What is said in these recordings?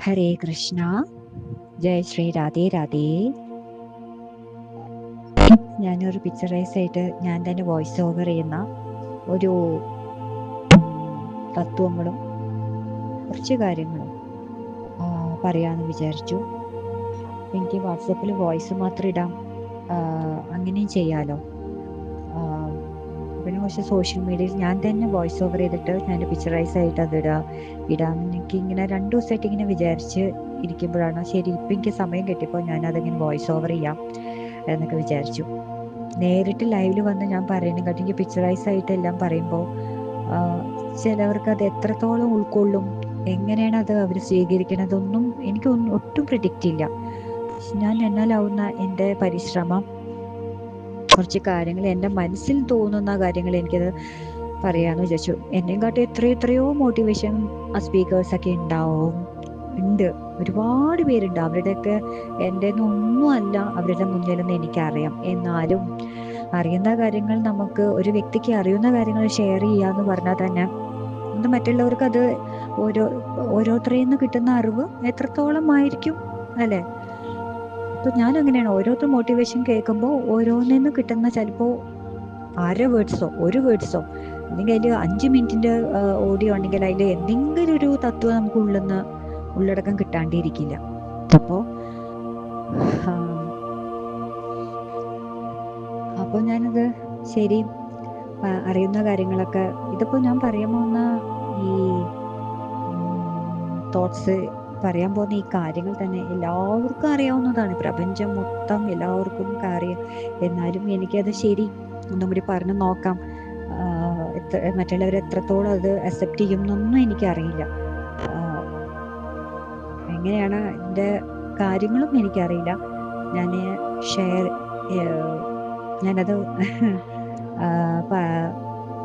ഹരേ കൃഷ്ണ. ജയ് ശ്രീ രാധേ രാധേ. ഞാനൊരു പിക്ചറൈസ് ആയിട്ട് ഞാൻ തന്നെ വോയിസ് ഓവർ ചെയ്യുന്ന ഒരു തത്വങ്ങളും കുറച്ച് കാര്യങ്ങളും പറയാമെന്ന് വിചാരിച്ചു. എനിക്ക് വാട്സപ്പിൽ വോയിസ് മാത്രം ഇടാം, അങ്ങനെയും ചെയ്യാലോ. പിന്നെ പക്ഷേ സോഷ്യൽ മീഡിയയിൽ ഞാൻ തന്നെ വോയിസ് ഓവർ ചെയ്തിട്ട് ഞാൻ പിക്ചറൈസ് ആയിട്ട് അത് ഇടാമെന്ന് എനിക്ക് ഇങ്ങനെ 2 ദിവസമായിട്ട് ഇങ്ങനെ വിചാരിച്ച് ഇരിക്കുമ്പോഴാണ് ശരി, ഇപ്പം എനിക്ക് സമയം കിട്ടിയപ്പോൾ ഞാനതിങ്ങനെ വോയിസ് ഓവർ ചെയ്യാം എന്നൊക്കെ വിചാരിച്ചു. നേരിട്ട് ലൈവിൽ വന്ന് ഞാൻ പറയുന്നതിനെക്കാട്ടി എനിക്ക് പിക്ചറൈസ് ആയിട്ട് എല്ലാം പറയുമ്പോൾ ചിലവർക്ക് അത് എത്രത്തോളം ഉൾക്കൊള്ളും, എങ്ങനെയാണ് അത് അവർ സ്വീകരിക്കണതൊന്നും എനിക്ക് ഒട്ടും പ്രിഡിക്റ്റ് ഇല്ല. ഞാൻ എന്നാലാവുന്ന എൻ്റെ പരിശ്രമം, കുറച്ച് കാര്യങ്ങൾ എൻ്റെ മനസ്സിൽ തോന്നുന്ന കാര്യങ്ങൾ എനിക്കത് പറയാമെന്ന് വിചാരിച്ചു. എന്നെയും കാട്ടി എത്രയോ മോട്ടിവേഷൻ സ്പീക്കേഴ്സൊക്കെ ഉണ്ട്, ഒരുപാട് പേരുണ്ട്. അവരുടെയൊക്കെ എൻ്റെ ഒന്നും അല്ല അവരുടെ മുന്നിലെന്ന് എനിക്കറിയാം. എന്നാലും അറിയുന്ന കാര്യങ്ങൾ, നമുക്ക് ഒരു വ്യക്തിക്ക് അറിയുന്ന കാര്യങ്ങൾ ഷെയർ ചെയ്യാന്ന് പറഞ്ഞാൽ തന്നെ അത് മറ്റുള്ളവർക്ക് അത് ഓരോരുത്തരിൽ നിന്ന് കിട്ടുന്ന അറിവ് എത്രത്തോളം ആയിരിക്കും അല്ലേ? അപ്പൊ ഞാൻ അങ്ങനെയാണ്, ഓരോരുത്തർ മോട്ടിവേഷൻ കേൾക്കുമ്പോൾ ഓരോന്നിന്ന് കിട്ടുന്ന ചിലപ്പോൾ ഒരു വേർഡ്സോ അല്ലെങ്കിൽ അതിൽ 5 മിനിറ്റിന്റെ ഓഡിയോ ഉണ്ടെങ്കിൽ അതിൽ എന്തെങ്കിലും ഒരു തത്വം നമുക്ക് ഉള്ളടക്കം കിട്ടാണ്ടിരിക്കില്ല. അപ്പോൾ ഞാനത് ശരി, അറിയുന്ന കാര്യങ്ങളൊക്കെ ഇതിപ്പോൾ ഞാൻ പറയാൻ പോകുന്ന ഈ തോട്ട്സ്, പറയാൻ പോകുന്ന ഈ കാര്യങ്ങൾ തന്നെ എല്ലാവർക്കും അറിയാവുന്നതാണ്, പ്രപഞ്ചം മൊത്തം എല്ലാവർക്കും അറിയാം. എന്നാലും എനിക്കത് ശരി ഒന്നും കൂടി പറഞ്ഞു നോക്കാം, മറ്റുള്ളവർ എത്രത്തോളം അത് അക്സെപ്റ്റ് ചെയ്യും എന്നൊന്നും എനിക്കറിയില്ല. എങ്ങനെയാണ് എൻ്റെ കാര്യങ്ങളും എനിക്കറിയില്ല. ഞാനത്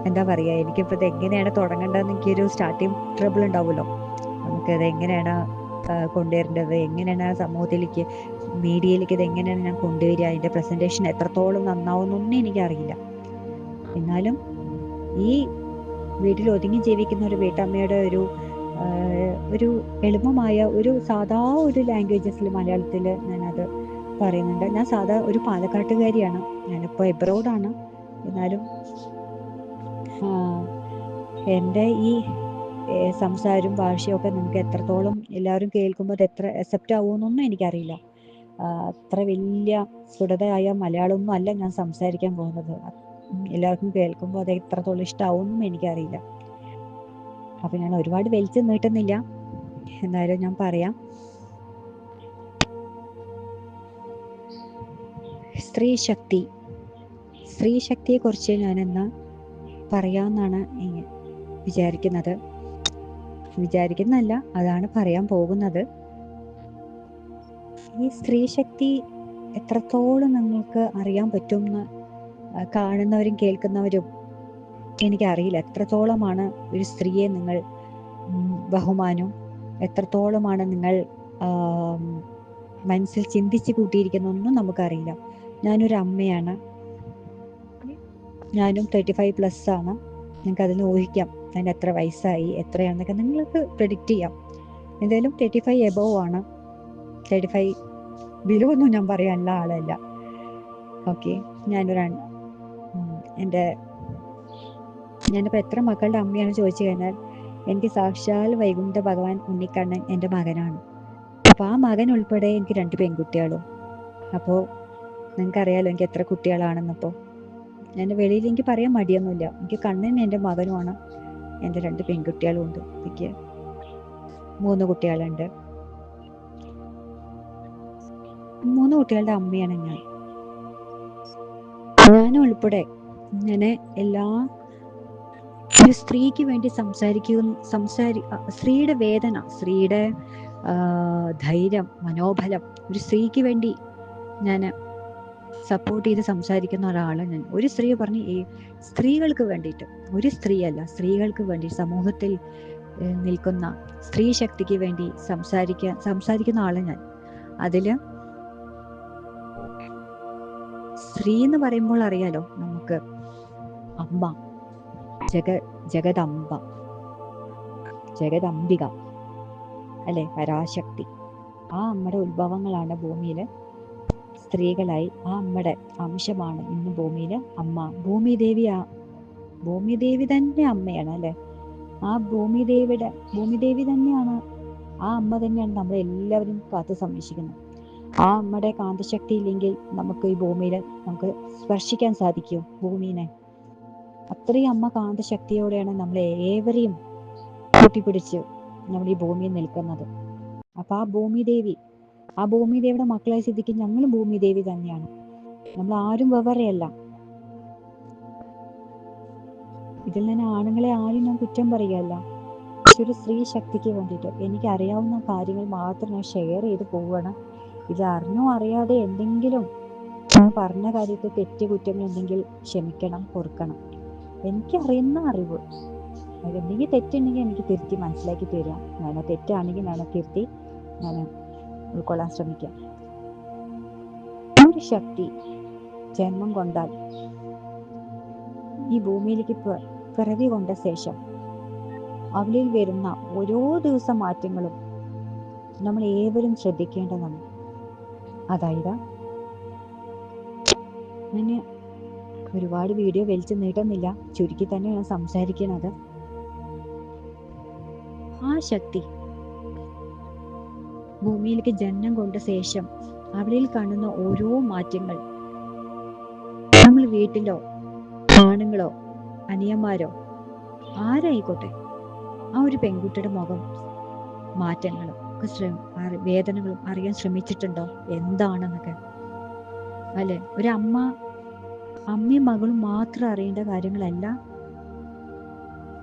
എന്താ പറയുക, എനിക്കിപ്പോൾ ഇത് എങ്ങനെയാണ് തുടങ്ങേണ്ടതെന്ന് എനിക്കൊരു സ്റ്റാർട്ടിങ് ട്രബിൾ ഉണ്ടാവുമല്ലോ. നമുക്കത് എങ്ങനെയാണ് കൊണ്ടുവരേണ്ടത്, എങ്ങനെയാണ് സമൂഹത്തിലേക്ക്, മീഡിയയിലേക്ക് ഇത് എങ്ങനെയാണ് ഞാൻ കൊണ്ടുവരിക, അതിൻ്റെ പ്രസൻറ്റേഷൻ എത്രത്തോളം നന്നാവുന്നൊന്നും എനിക്കറിയില്ല. എന്നാലും ഈ വീട്ടിൽ ഒതുങ്ങി ജീവിക്കുന്ന ഒരു വീട്ടമ്മയുടെ ഒരു എളുപ്പമായ ഒരു സാധാ ഒരു ലാംഗ്വേജസിൽ, മലയാളത്തിൽ ഞാനത് പറയുന്നുണ്ട്. ഞാൻ സാധാ ഒരു പാലക്കാട്ടുകാരിയാണ്, ഞാനിപ്പോൾ എബ്രോഡാണ്. എന്നാലും എൻ്റെ ഈ സംസാരവും ഭാഷയും ഒക്കെ നിങ്ങൾക്ക് എത്രത്തോളം എല്ലാവരും കേൾക്കുമ്പോൾ അത് എത്ര അക്സെപ്റ്റ് ആവുമെന്നൊന്നും എനിക്കറിയില്ല. അത്ര വലിയ സ്ഫുടതയായ മലയാളമൊന്നും അല്ല ഞാൻ സംസാരിക്കാൻ പോകുന്നത്. എല്ലാവർക്കും കേൾക്കുമ്പോൾ അത് എത്രത്തോളം ഇഷ്ടമാവുമെന്നും എനിക്കറിയില്ല. അപ്പം ഞാൻ ഒരുപാട് വലിച്ചു നീട്ടുന്നില്ല, എന്നാലും ഞാൻ പറയാം. സ്ത്രീ ശക്തിയെക്കുറിച്ച് ഞാനിന്ന് പറയാമെന്നാണ് വിചാരിക്കുന്നതല്ല, അതാണ് പറയാൻ പോകുന്നത്. ഈ സ്ത്രീ ശക്തി എത്രത്തോളം നിങ്ങൾക്ക് അറിയാൻ പറ്റുമെന്ന് കാണുന്നവരും കേൾക്കുന്നവരും എനിക്കറിയില്ല. എത്രത്തോളമാണ് ഒരു സ്ത്രീയെ നിങ്ങൾ ബഹുമാനവും എത്രത്തോളമാണ് നിങ്ങൾ മനസ്സിൽ ചിന്തിച്ച് കൂട്ടിയിരിക്കുന്നൊന്നും നമുക്കറിയില്ല. ഞാനൊരു അമ്മയാണ്, ഞാനും 35+ ആണ്. നിങ്ങൾക്ക് അതിന് ഊഹിക്കാം അതിന് എത്ര വയസ്സായി എത്രയാണെന്നൊക്കെ നിങ്ങൾക്ക് പ്രെഡിക്റ്റ് ചെയ്യാം. എന്തായാലും 35 എബോവ് ആണ്. 35 ബിലോ ഒന്നും ഞാൻ പറയാനുള്ള ആളല്ല. ഓക്കെ, ഞാനിപ്പോൾ എത്ര മക്കളുടെ അമ്മയാണ് ചോദിച്ചു കഴിഞ്ഞാൽ എനിക്ക് സാക്ഷാൽ വൈകുണ്ഠ ഭഗവാൻ ഉണ്ണിക്കണ്ണൻ എൻ്റെ മകനാണ്. അപ്പോൾ ആ മകൻ ഉൾപ്പെടെ എനിക്ക് 2 പെൺകുട്ടികളും. അപ്പോൾ നിങ്ങൾക്കറിയാലോ എനിക്ക് എത്ര കുട്ടികളാണെന്നപ്പോൾ. ഞാൻ വെളിയിൽ എനിക്ക് പറയാൻ മടിയൊന്നുമില്ല. എനിക്ക് കണ്ണൻ എൻ്റെ മകനുമാണ്, എൻ്റെ 2 പെൺകുട്ടികളും ഉണ്ട്. എനിക്ക് 3 കുട്ടികളുണ്ട്. 3 കുട്ടികളുടെ അമ്മയാണ് ഞാൻ ഉൾപ്പെടെ. ഇങ്ങനെ ഒരു സ്ത്രീക്ക് വേണ്ടി സ്ത്രീയുടെ വേദന, സ്ത്രീയുടെ ധൈര്യം, മനോബലം, ഒരു സ്ത്രീക്ക് വേണ്ടി ഞാൻ സപ്പോർട്ട് ചെയ്ത് സംസാരിക്കുന്ന ഒരാളാണ് ഞാൻ. ഒരു സ്ത്രീ പറഞ്ഞ് സ്ത്രീകൾക്ക് വേണ്ടിയിട്ട്, ഒരു സ്ത്രീയല്ല, സ്ത്രീകൾക്ക് വേണ്ടി സമൂഹത്തിൽ നിൽക്കുന്ന സ്ത്രീ ശക്തിക്ക് വേണ്ടി സംസാരിക്കുന്ന ആളാണ് ഞാൻ. അതില് സ്ത്രീ എന്ന് പറയുമ്പോൾ അറിയാലോ നമുക്ക്, അമ്മ, ജഗദംബിക, അല്ലെ, പരാശക്തി. ആ അമ്മയുടെ ഉത്ഭവങ്ങളാണ് ഭൂമിയിൽ സ്ത്രീകളായി. ആ അമ്മയുടെ അംശമാണ് ഇന്ന് ഭൂമിയിൽ അമ്മ. ഭൂമിദേവി തന്നെ അമ്മയാണ് അല്ലെ. ആ ഭൂമിദേവി തന്നെയാണ്, ആ അമ്മ തന്നെയാണ് നമ്മളെല്ലാവരും കാത്തു സംരക്ഷിക്കുന്നത്. ആ അമ്മയുടെ കാന്തശക്തി ഇല്ലെങ്കിൽ നമുക്ക് ഈ ഭൂമിയിൽ നമുക്ക് സ്പർശിക്കാൻ സാധിക്കുമോ ഭൂമിനെ? അത്രയും അമ്മ കാന്തശക്തിയോടെയാണ് നമ്മളെ ഏവരെയും കൂട്ടിപ്പിടിച്ച് നമ്മൾ ഈ ഭൂമിയിൽ നിൽക്കുന്നത്. അപ്പൊ ആ ഭൂമിദേവിയുടെ മക്കളായി സ്ഥിതിക്ക് ഞങ്ങളും ഭൂമിദേവി തന്നെയാണ്. നമ്മൾ ആരും വെവ്വേറെയല്ല. ഇതിൽ നിന്ന് ആണുങ്ങളെ ആരും ഞാൻ കുറ്റം പറയുകയല്ല. ഒരു സ്ത്രീ ശക്തിക്ക് വേണ്ടിയിട്ട് എനിക്ക് അറിയാവുന്ന കാര്യങ്ങൾ മാത്രം ഞാൻ ഷെയർ ചെയ്ത് പോവുകയാണ്. ഇത് അറിഞ്ഞോ അറിയാതെ എന്തെങ്കിലും ഞാൻ പറഞ്ഞ കാര്യത്തിൽ തെറ്റ് കുറ്റങ്ങൾ ഉണ്ടെങ്കിൽ ക്ഷമിക്കണം, പൊറുക്കണം. എനിക്കറിയുന്ന അറിവ്, എന്തെങ്കിലും തെറ്റുണ്ടെങ്കിൽ എനിക്ക് തിരുത്തി മനസ്സിലാക്കി തരാം. ഞാൻ തെറ്റാണെങ്കിൽ ഞാൻ തിരുത്തി ഞാൻ ഉൾക്കൊള്ളാൻ ശ്രമിക്കാം. ഒരു ശക്തി ജന്മം കൊണ്ടാൽ ഈ ഭൂമിയിലേക്ക് പിറവി കൊണ്ട ശേഷം അവളിൽ വരുന്ന ഓരോ ദിവസം മാറ്റങ്ങളും നമ്മൾ ഏവരും ശ്രദ്ധിക്കേണ്ടതാണ്. അതായത് ഞാൻ ഒരുപാട് വീഡിയോ വലിച്ചു നീട്ടുന്നില്ല, ചുരുക്കി തന്നെയാണ് സംസാരിക്കുന്നത്. ആ ശക്തി ഭൂമിയിലേക്ക് ജന്മം കൊണ്ട ശേഷം അവളിൽ കാണുന്ന ഓരോ മാറ്റങ്ങൾ നമ്മൾ വീട്ടിലോ ആണുങ്ങളോ അനിയന്മാരോ ആരായിക്കോട്ടെ, ആ ഒരു പെൺകുട്ടിയുടെ മുഖം മാറ്റങ്ങളും വേദനകളും അറിയാൻ ശ്രമിച്ചിട്ടുണ്ടോ എന്താണെന്നൊക്കെ അല്ലെ? അമ്മയും മകളും മാത്രം അറിയേണ്ട കാര്യങ്ങളല്ല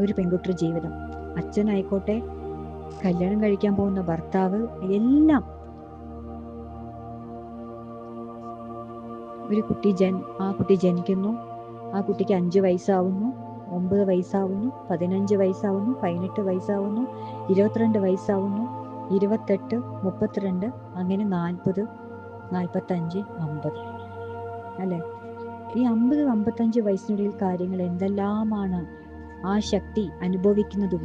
ഒരു പെൺകുട്ടിയുടെ ജീവിതം. അച്ഛനായിക്കോട്ടെ, കല്യാണം കഴിക്കാൻ പോകുന്ന ഭർത്താവ്, എല്ലാം. ഒരു കുട്ടി ജനിക്കുന്നു, ആ കുട്ടിക്ക് 5 വയസ്സാവുന്നു, 9 വയസ്സാവുന്നു, 15 വയസ്സാവുന്നു, 18 വയസ്സാവുന്നു, 22 വയസ്സാവുന്നു, 28, 32, അങ്ങനെ 40, 45, 50 അല്ലെ? ഈ 50, 55 വയസ്സിനുള്ളിൽ കാര്യങ്ങൾ എന്തെല്ലാമാണ് ആ ശക്തി അനുഭവിക്കുന്നതും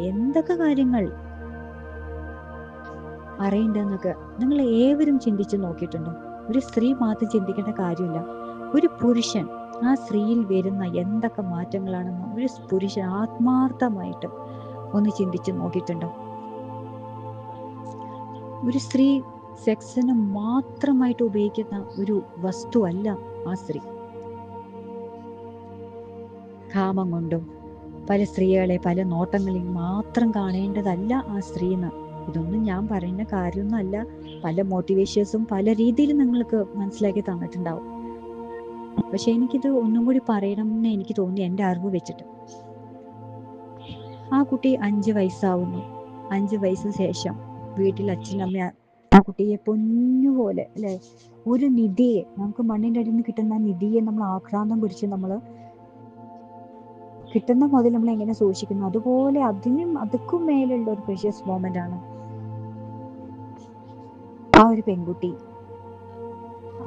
എന്തൊക്കെ കാര്യങ്ങൾ അറിയണ്ടെന്നൊക്കെ നിങ്ങൾ ഏവരും ചിന്തിച്ചു നോക്കിയിട്ടുണ്ടോ? ഒരു സ്ത്രീ മാത്രം ചിന്തിക്കേണ്ട കാര്യമില്ല. ഒരു പുരുഷൻ ആ സ്ത്രീയിൽ വരുന്ന എന്തൊക്കെ മാറ്റങ്ങളാണെന്ന് ഒരു പുരുഷൻ ആത്മാർത്ഥമായിട്ട് ഒന്ന് ചിന്തിച്ചു നോക്കിയിട്ടുണ്ടോ? ഒരു സ്ത്രീ സെക്സിന് മാത്രമായിട്ട് ഉപയോഗിക്കുന്ന ഒരു വസ്തു അല്ല ആ സ്ത്രീ. കാമം കൊണ്ടും പല സ്ത്രീകളെ പല നോട്ടങ്ങളിൽ മാത്രം കാണേണ്ടതല്ല ആ സ്ത്രീന്ന്. ഇതൊന്നും ഞാൻ പറയുന്ന കാര്യമൊന്നും അല്ല. പല മോട്ടിവേഷൻസും പല രീതിയിൽ നിങ്ങൾക്ക് മനസ്സിലാക്കി തന്നിട്ടുണ്ടാവും. പക്ഷെ എനിക്കിത് ഒന്നും കൂടി പറയണം എന്ന് എനിക്ക് തോന്നി, എൻ്റെ അറിവ് വെച്ചിട്ട്. ആ കുട്ടി 5 വയസ്സാവുന്നു. 5 വയസ്സിന് ശേഷം വീട്ടിൽ അച്ഛനമ്മ ആ കുട്ടിയെ പൊന്നുപോലെ അല്ലെ, ഒരു നിധിയെ, നമുക്ക് മണ്ണിൻ്റെ അടിയിൽ നിന്ന് കിട്ടുന്ന നിധിയെ നമ്മൾ ആക്രാന്തം പിടിച്ച് നമ്മൾ കിട്ടുന്ന മുതൽ നമ്മൾ എങ്ങനെ സൂക്ഷിക്കുന്നു, അതുപോലെ അതുക്കും മേലുള്ള ഒരു പ്രഷ്യസ് മൊമെന്റ് ആണ് ആ ഒരു പെൺകുട്ടി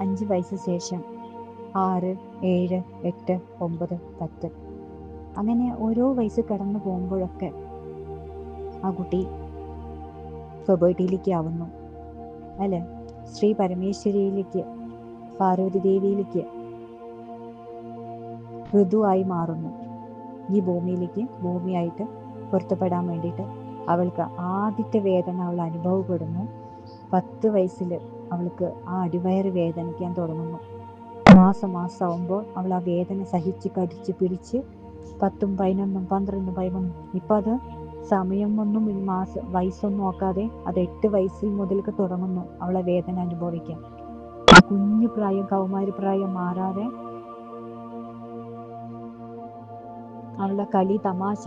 5 വയസ്സിന് ശേഷം 6, 7, 8, 9, 10 അങ്ങനെ ഓരോ വയസ്സ് കടന്നു പോകുമ്പോഴൊക്കെ ആ കുട്ടി സ്വബോട്ടിയിലേക്ക് ആവുന്നു അല്ലെ, ശ്രീ പരമേശ്വരിയിലേക്ക്, പാർവതി ദേവിയിലേക്ക് ഋതുവായി മാറുന്നു. ഈ ഭൂമിയായിട്ട് പൊരുത്തപ്പെടാൻ വേണ്ടിയിട്ട് അവൾക്ക് ആദ്യത്തെ വേദന അവൾ അനുഭവപ്പെടുന്നു. 10 വയസ്സിൽ അവൾക്ക് ആ അടിവയറ് വേദനിക്കാൻ തുടങ്ങുന്നു. മാസമാവുമ്പോൾ അവൾ ആ വേദന സഹിച്ച് കടിച്ച് പിടിച്ച് 10, 11, 12, 13, ഇപ്പം അത് സമയമൊന്നും വയസ്സൊന്നും നോക്കാതെ അത് 8 വയസ്സിൽ മുതൽക്ക് തുടങ്ങുന്നു അവളെ വേദന അനുഭവിക്കാൻ. ആ കുഞ്ഞു പ്രായം, കൗമാര പ്രായം മാറാതെ അവളുടെ കളി തമാശ,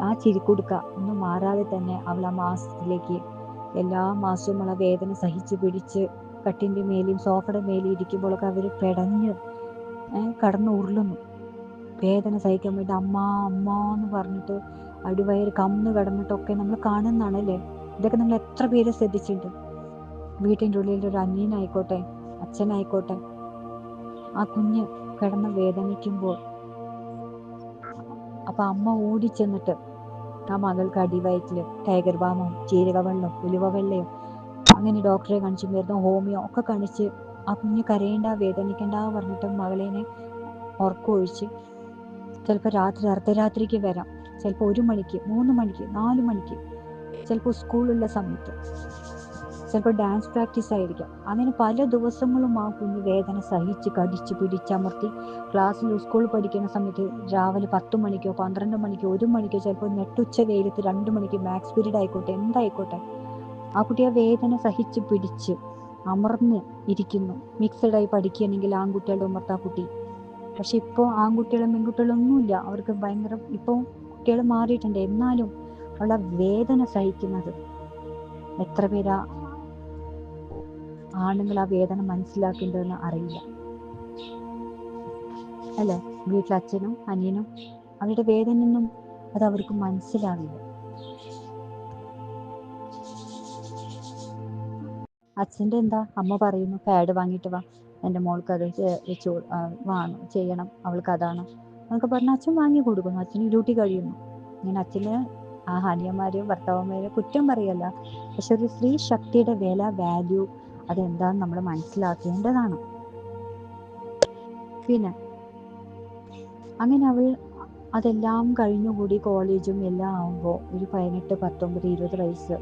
ആ ചിരിക്കുടുക്ക ഒന്നും മാറാതെ തന്നെ അവൾ ആ മാസത്തിലേക്ക് എല്ലാ മാസവും അവളെ വേദന സഹിച്ച് പിടിച്ച് കട്ടിൻ്റെ മേലെയും സോഫയുടെ മേലെയും ഇരിക്കുമ്പോഴൊക്കെ അവർ പെടഞ്ഞ് കടന്ന് ഉരുളുന്നു. വേദന സഹിക്കാൻ വേണ്ടി അമ്മ അമ്മ എന്ന് പറഞ്ഞിട്ട് അടിവയറ് കന്ന് കിടന്നിട്ടൊക്കെ നമ്മൾ കാണുന്നതാണല്ലേ. ഇതൊക്കെ നമ്മൾ എത്ര പേര് ശ്രദ്ധിച്ചിട്ടുണ്ട്? വീട്ടിൻ്റെ ഉള്ളിൽ ഒരു അനിയനായിക്കോട്ടെ അച്ഛനായിക്കോട്ടെ, ആ കുഞ്ഞ് കിടന്ന് വേദനിക്കുമ്പോൾ അപ്പൊ അമ്മ ഓടിച്ചെന്നിട്ട് ആ മകൾക്ക് അടിവയറ്റിൽ ടൈഗർ ബാമോ, ജീരക വെള്ളം, ഉലുവ വെള്ളയോ, അങ്ങനെ ഡോക്ടറെ കാണിച്ചു, മരുന്ന് ഹോമിയോ ഒക്കെ കാണിച്ച് ആ കുഞ്ഞ് കരയേണ്ട വേദനിക്കണ്ട പറഞ്ഞിട്ട് മകളേനെ ഉറക്കമൊഴിച്ച് ചിലപ്പോൾ രാത്രി അർദ്ധരാത്രിക്ക് വരാം, ചിലപ്പോൾ 1 മണിക്ക്, 3 മണിക്ക്, 4 മണിക്ക്, ചിലപ്പോൾ സ്കൂളുള്ള സമയത്ത്, ചിലപ്പോൾ ഡാൻസ് പ്രാക്ടീസ് ആയിരിക്കാം. അങ്ങനെ പല ദിവസങ്ങളും ആ കുഞ്ഞ് വേദന സഹിച്ച് കടിച്ച് പിടിച്ചമർത്തി ക്ലാസ്സിൽ സ്കൂളിൽ പഠിക്കുന്ന സമയത്ത് രാവിലെ 10 മണിക്കോ 12 മണിക്കോ 1 മണിക്കോ, ചിലപ്പോൾ നെട്ടുച്ച വെയിലത്ത് 2 മണിക്ക് മാത്സ് പീരീഡ് ആയിക്കോട്ടെ, എന്തായിക്കോട്ടെ, ആ കുട്ടി ആ വേദന സഹിച്ച് പിടിച്ച് അമർന്ന് ഇരിക്കുന്നു. മിക്സഡായി പഠിക്കുകയാണെങ്കിൽ ആൺകുട്ടികളുടെ ഉമ്മർത്ത് ആ കുട്ടി. പക്ഷെ ഇപ്പോൾ ആൺകുട്ടികളും പെൺകുട്ടികളും ഒന്നുമില്ല, അവർക്ക് ഭയങ്കര, ഇപ്പോൾ കുട്ടികൾ മാറിയിട്ടുണ്ട്. എന്നാലും ഉള്ള വേദന സഹിക്കുന്നത് എത്ര പേരാ ആണുങ്ങൾ ആ വേദന മനസ്സിലാക്കേണ്ടതെന്ന് അറിയില്ല അല്ലേ? വീട്ടിൽ അച്ഛനും അനിയനും അവരുടെ വേദനയൊന്നും അത് അവർക്ക് മനസ്സിലാവില്ല. അച്ഛൻ്റെ എന്താ, അമ്മ പറയുന്നു പാഡ് വാങ്ങിയിട്ട് വാ, എൻ്റെ മോൾക്ക് അത് വെച്ച് ചെയ്യണം, അവൾക്ക് അതാണ് എന്നൊക്കെ പറഞ്ഞ് അച്ഛൻ വാങ്ങി കൊടുക്കുന്നു. അച്ഛന് ഡ്യൂട്ടി കഴിയുന്നു. ഇങ്ങനെ അച്ഛന് ആ അനിയന്മാരെയും ഭർത്താവന്മാരെയും കുറ്റം പറയല്ല, പക്ഷെ ഒരു സ്ത്രീ ശക്തിയുടെ വില, വാല്യൂ അതെന്താന്ന് നമ്മൾ മനസ്സിലാക്കേണ്ടതാണ്. പിന്നെ അങ്ങനെ അവൾ അതെല്ലാം കഴിഞ്ഞുകൂടി കോളേജും എല്ലാം ആവുമ്പോൾ ഒരു 18, 19, 20 വയസ്സ്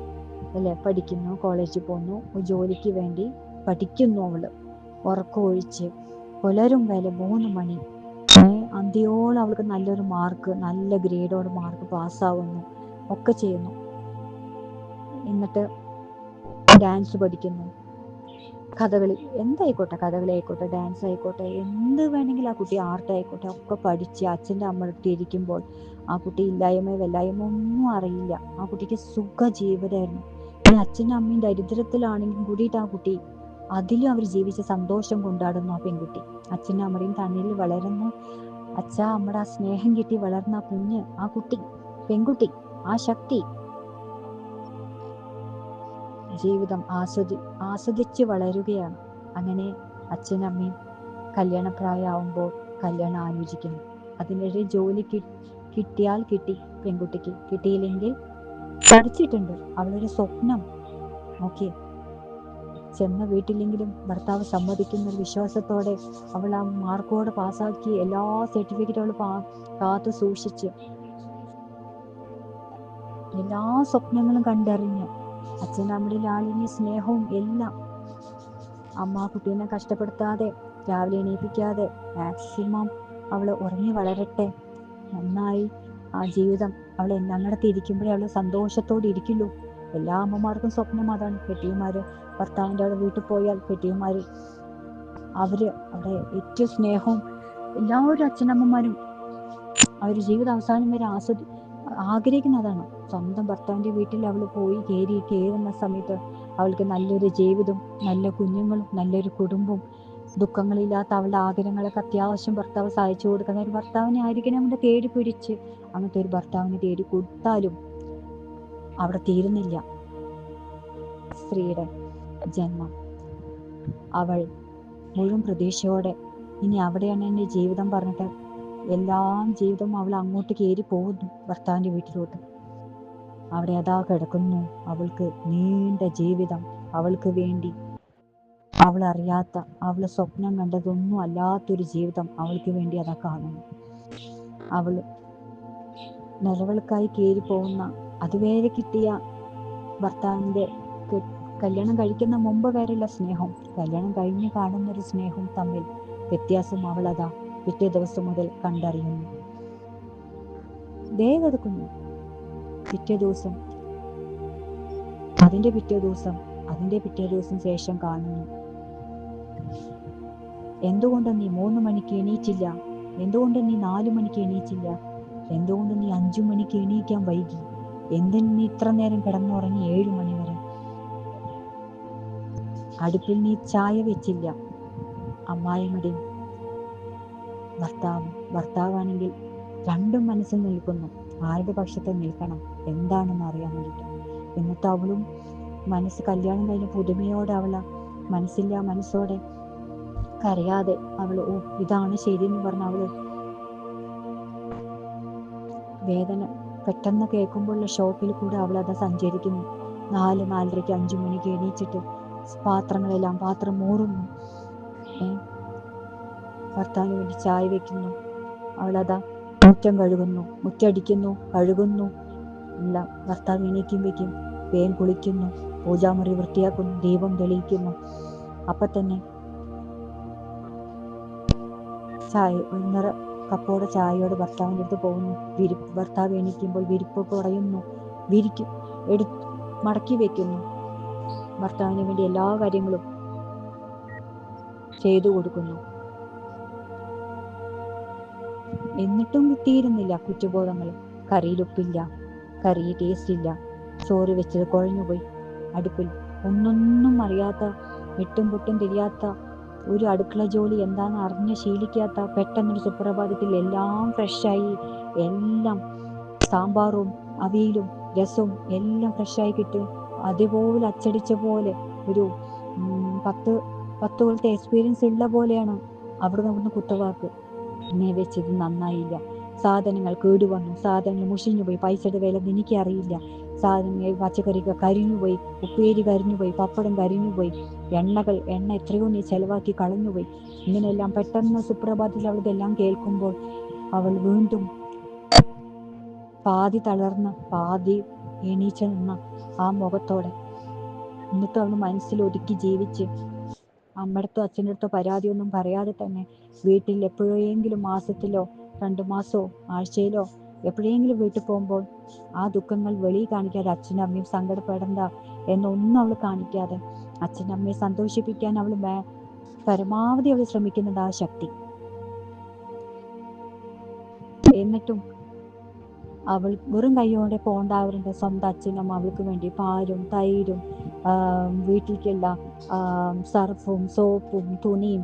അല്ലേ, പഠിക്കുന്നു, കോളേജിൽ പോകുന്നു, ജോലിക്ക് വേണ്ടി പഠിക്കുന്നു. അവള് ഉറക്കമൊഴിച്ച് പുലരും വരെ 3 മണി അന്ത്യോളം അവൾക്ക് നല്ലൊരു മാർക്ക്, നല്ല ഗ്രേഡോട് മാർക്ക് പാസ്സാവുന്നു, ഒക്കെ ചെയ്യുന്നു. എന്നിട്ട് ഡാൻസ് പഠിക്കുന്നു, കഥകളി എന്തായിക്കോട്ടെ, കഥകളി ആയിക്കോട്ടെ, ഡാൻസ് ആയിക്കോട്ടെ, എന്ത് വേണമെങ്കിലും ആ കുട്ടി, ആർട്ട് ആയിക്കോട്ടെ, ഒക്കെ പഠിച്ച് അച്ഛൻ്റെ അമ്മ അടുത്ത് ഇരിക്കുമ്പോൾ ആ കുട്ടി ഇല്ലായ്മ വല്ലായ്മ ഒന്നും അറിയില്ല. ആ കുട്ടിക്ക് സുഖ ജീവിതമായിരുന്നു. ഈ അച്ഛനും അമ്മയും ദരിദ്രത്തിലാണെങ്കിലും കൂടിയിട്ട് ആ കുട്ടി അതിലും അവർ ജീവിച്ച സന്തോഷം കൊണ്ടാടുന്നു. ആ പെൺകുട്ടി അച്ഛനും അമ്മയും തന്നിൽ വളരുന്നു. അച്ഛാ അമ്മയുടെ ആ സ്നേഹം കിട്ടി വളർന്ന ആ കുഞ്ഞ്, ആ കുട്ടി, പെൺകുട്ടി, ആ ശക്തി ജീവിതം ആസ്വദിച്ച് വളരുകയാണ്. അങ്ങനെ അച്ഛനും അമ്മയും കല്യാണപ്രായമാവുമ്പോൾ കല്യാണം ആലോചിക്കുന്നു. അതിനിടെ ജോലി കിട്ടിയാൽ കിട്ടി, പെൺകുട്ടിക്ക് കിട്ടിയില്ലെങ്കിൽ പഠിച്ചിട്ടുണ്ട്, അവളൊരു സ്വപ്നം. ഓക്കെ, ചെന്ന വീട്ടിലെങ്കിലും ഭർത്താവ് സമ്മതിക്കുന്ന ഒരു വിശ്വാസത്തോടെ അവൾ ആ മാർക്കോടെ പാസ്സാക്കി എല്ലാ സർട്ടിഫിക്കറ്റും അവൾ കാത്തു സൂക്ഷിച്ച് എല്ലാ സ്വപ്നങ്ങളും കണ്ടറിഞ്ഞ് അച്ഛൻ്റെ അമ്മയുടെ ലാളിന്യ സ്നേഹവും എല്ലാം. അമ്മ ആ കുട്ടീനെ കഷ്ടപ്പെടുത്താതെ, രാവിലെ എണീപ്പിക്കാതെ, മാക്സിമം അവൾ ഉറങ്ങി വളരട്ടെ, നന്നായി ആ ജീവിതം അവൾ ഞങ്ങളുടെ ഇരിക്കുമ്പോഴേ അവൾ സന്തോഷത്തോടെ ഇരിക്കുള്ളൂ. എല്ലാ അമ്മമാർക്കും സ്വപ്നം അതാണ്. കെട്ടിയന്മാര് ഭർത്താവിൻ്റെ അവിടെ വീട്ടിൽ പോയാൽ കെട്ടിയന്മാര് അവര് അവിടെ ഏറ്റവും സ്നേഹവും, എല്ലാവരും അച്ഛനമ്മമാരും അവർ ജീവിത അവസാനം വരെ ആഗ്രഹിക്കുന്നതാണ്. സ്വന്തം ഭർത്താവിൻ്റെ വീട്ടിൽ അവൾ പോയി കയറുന്ന സമയത്ത് അവൾക്ക് നല്ലൊരു ജീവിതവും, നല്ല കുഞ്ഞുങ്ങളും, നല്ലൊരു കുടുംബവും, ദുഃഖങ്ങളില്ലാത്ത അവളുടെ ആഗ്രഹങ്ങളൊക്കെ അത്യാവശ്യം ഭർത്താവ് സഹായിച്ചു കൊടുക്കുന്ന ഒരു ഭർത്താവിനെ ആയിരിക്കണം നമ്മുടെ തേടി പിടിച്ച്. അങ്ങനത്തെ ഒരു ഭർത്താവിനെ തേടി കൊടുത്താലും അവിടെ തീരുന്നില്ല സ്ത്രീയുടെ ജന്മം. അവൾ മുഴുവൻ പ്രതീക്ഷയോടെ ഇനി അവിടെയാണ് എൻ്റെ ജീവിതം പറഞ്ഞിട്ട് എല്ലാം ജീവിതവും അവൾ അങ്ങോട്ട് കയറി പോകുന്നു ഭർത്താവിൻ്റെ വീട്ടിലോട്ട്. അവിടെ അതാ കിടക്കുന്നു അവൾക്ക് നീണ്ട ജീവിതം. അവൾക്ക് വേണ്ടി അവൾ അറിയാത്ത, അവൾ സ്വപ്നം കണ്ടതൊന്നും അല്ലാത്തൊരു ജീവിതം അവൾക്ക് വേണ്ടി അതാ കാണുന്നു. അവൾ നിലവിളക്കായി കയറി പോകുന്ന, അതുവരെ കിട്ടിയ ഭർത്താവിൻ്റെ കല്യാണം കഴിക്കുന്ന മുമ്പ് വരെയുള്ള സ്നേഹം, കല്യാണം കഴിഞ്ഞ് കാണുന്നൊരു സ്നേഹം തമ്മിൽ വ്യത്യാസം അവളതാ പിറ്റേ ദിവസം മുതൽ കണ്ടറിയുന്നു. കിടക്കുന്നു പിറ്റേ ദിവസം, അതിൻ്റെ പിറ്റേ ദിവസം ശേഷം കാണുന്നു. എന്തുകൊണ്ട് നീ 3 മണിക്ക് എണീച്ചില്ല? എന്തുകൊണ്ട് നീ 4 മണിക്ക് എണീച്ചില്ല? എന്തുകൊണ്ട് നീ 5 മണിക്ക് എണീക്കാൻ വൈകി? എന്തിന് നീ ഇത്ര നേരം കിടന്നുറങ്ങി 7 മണി വരെ? അടുപ്പിൽ നീ ചായ വെച്ചില്ല. അമ്മായിയുടെയും ഭർത്താവാണെങ്കിൽ രണ്ടും മനസ്സിൽ നിൽക്കുന്നു. ആരുടെ പക്ഷത്ത് നിൽക്കണം എന്താണെന്ന് അറിയാൻ വേണ്ടിയിട്ട്. എന്നിട്ട് അവളും കല്യാണം കഴിഞ്ഞ പുതുമയോടെ മനസ്സോടെ കരയാതെ ഓ ഇതാണ് ശരിയെന്ന് പറഞ്ഞ വേദന പെട്ടെന്ന് കേൾക്കുമ്പോഴുള്ള ഷോക്കിൽ കൂടെ അവളത് സഞ്ചരിക്കുന്നു. 4, 4:30, 5 മണിക്ക് എണീച്ചിട്ട് പാത്രം മൂറുന്നു. ഭർത്താവിന് വേണ്ടി ചായ വെക്കുന്നു. അവളതാ മുറ്റം കഴുകുന്നു, മുറ്റടിക്കുന്നു, കഴുകുന്നു. എല്ലാം ഭർത്താവ് എണീക്കുമ്പോഴേക്കും വേഗം കുളിക്കുന്നു, പൂജാമുറി വൃത്തിയാക്കുന്നു, ദീപം തെളിയിക്കുന്നു. അപ്പൊ തന്നെ ഒന്നര കപ്പോടെ ചായയോടെ ഭർത്താവിൻ്റെ അടുത്ത് പോകുന്നു. ഭർത്താവ് എണീക്കുമ്പോൾ വിരിപ്പൊക്കെ ഉടയുന്നു, മടക്കി വെക്കുന്നു. ഭർത്താവിന് വേണ്ടി എല്ലാ കാര്യങ്ങളും ചെയ്തു കൊടുക്കുന്നു. എന്നിട്ടും തീരുന്നില്ല കുറ്റബോധങ്ങൾ. കറിയിൽ ഉപ്പില്ല, കറി ടേസ്റ്റ് ഇല്ല, ചോറ് വെച്ചത് കുഴഞ്ഞുപോയി, അടുപ്പിൽ ഒന്നൊന്നും അറിയാത്ത, എട്ടും പൊട്ടും തിരിയാത്ത, ഒരു അടുക്കള ജോലി എന്താണെന്ന് അറിഞ്ഞ് ശീലിക്കാത്ത, പെട്ടെന്നൊരു സുപ്രഭാതത്തിൽ എല്ലാം ഫ്രഷായി, എല്ലാം സാമ്പാറും അവിയലും രസവും എല്ലാം ഫ്രഷായി കിട്ടും. അതുപോലെ അച്ചടിച്ച പോലെ ഒരു 10 കൊല്ലത്തെ എക്സ്പീരിയൻസ് ഉള്ള പോലെയാണ് അവിടുന്ന് കുത്തവാക്ക്. ഇങ്ങനെ വെച്ചത് നന്നായില്ല, സാധനങ്ങൾ കേടുവന്നു, സാധനങ്ങൾ മുഷിഞ്ഞുപോയി, പൈസയുടെ വില എനിക്കറിയില്ല, സാധനങ്ങൾ പച്ചക്കറിക്ക് കരിഞ്ഞുപോയി, ഉപ്പേരി കരിഞ്ഞുപോയി, പപ്പടം കരിഞ്ഞുപോയി, എണ്ണ എത്രയോ നീ ചെലവാക്കി കളഞ്ഞുപോയി. ഇങ്ങനെയെല്ലാം പെട്ടെന്ന് സുപ്രഭാതത്തിൽ അവളിതെല്ലാം കേൾക്കുമ്പോൾ അവൾ വീണ്ടും പാതി തളർന്ന് പാതി എണീച്ചു നിന്ന ആ മുഖത്തോടെ, എന്നിട്ട് അവൾ മനസ്സിൽ ഒതുക്കി ജീവിച്ച് അമ്മടുത്തോ അച്ഛൻ്റെ അടുത്തോ പരാതിയൊന്നും പറയാതെ തന്നെ വീട്ടിൽ എപ്പോഴെങ്കിലും മാസത്തിലോ 2 മാസമോ ആഴ്ചയിലോ എപ്പോഴെങ്കിലും വീട്ടിൽ പോകുമ്പോൾ ആ ദുഃഖങ്ങൾ വെളിയിൽ കാണിക്കാതെ, അച്ഛനും അമ്മയും സങ്കടപ്പെടണ്ട എന്നൊന്നും അവൾ കാണിക്കാതെ അച്ഛനും അമ്മയെ സന്തോഷിപ്പിക്കാൻ അവൾ പരമാവധി അവൾ ശ്രമിക്കുന്നുണ്ട് ആ ശക്തി. എന്നിട്ടും അവൾ വെറും കൈയോടെ പോണ്ടാവരുണ്ട്. സ്വന്തം അച്ഛനും അവൾക്ക് വേണ്ടി പാലും തൈരും വീട്ടിലേക്കുള്ള സർഫും സോപ്പും തുണിയും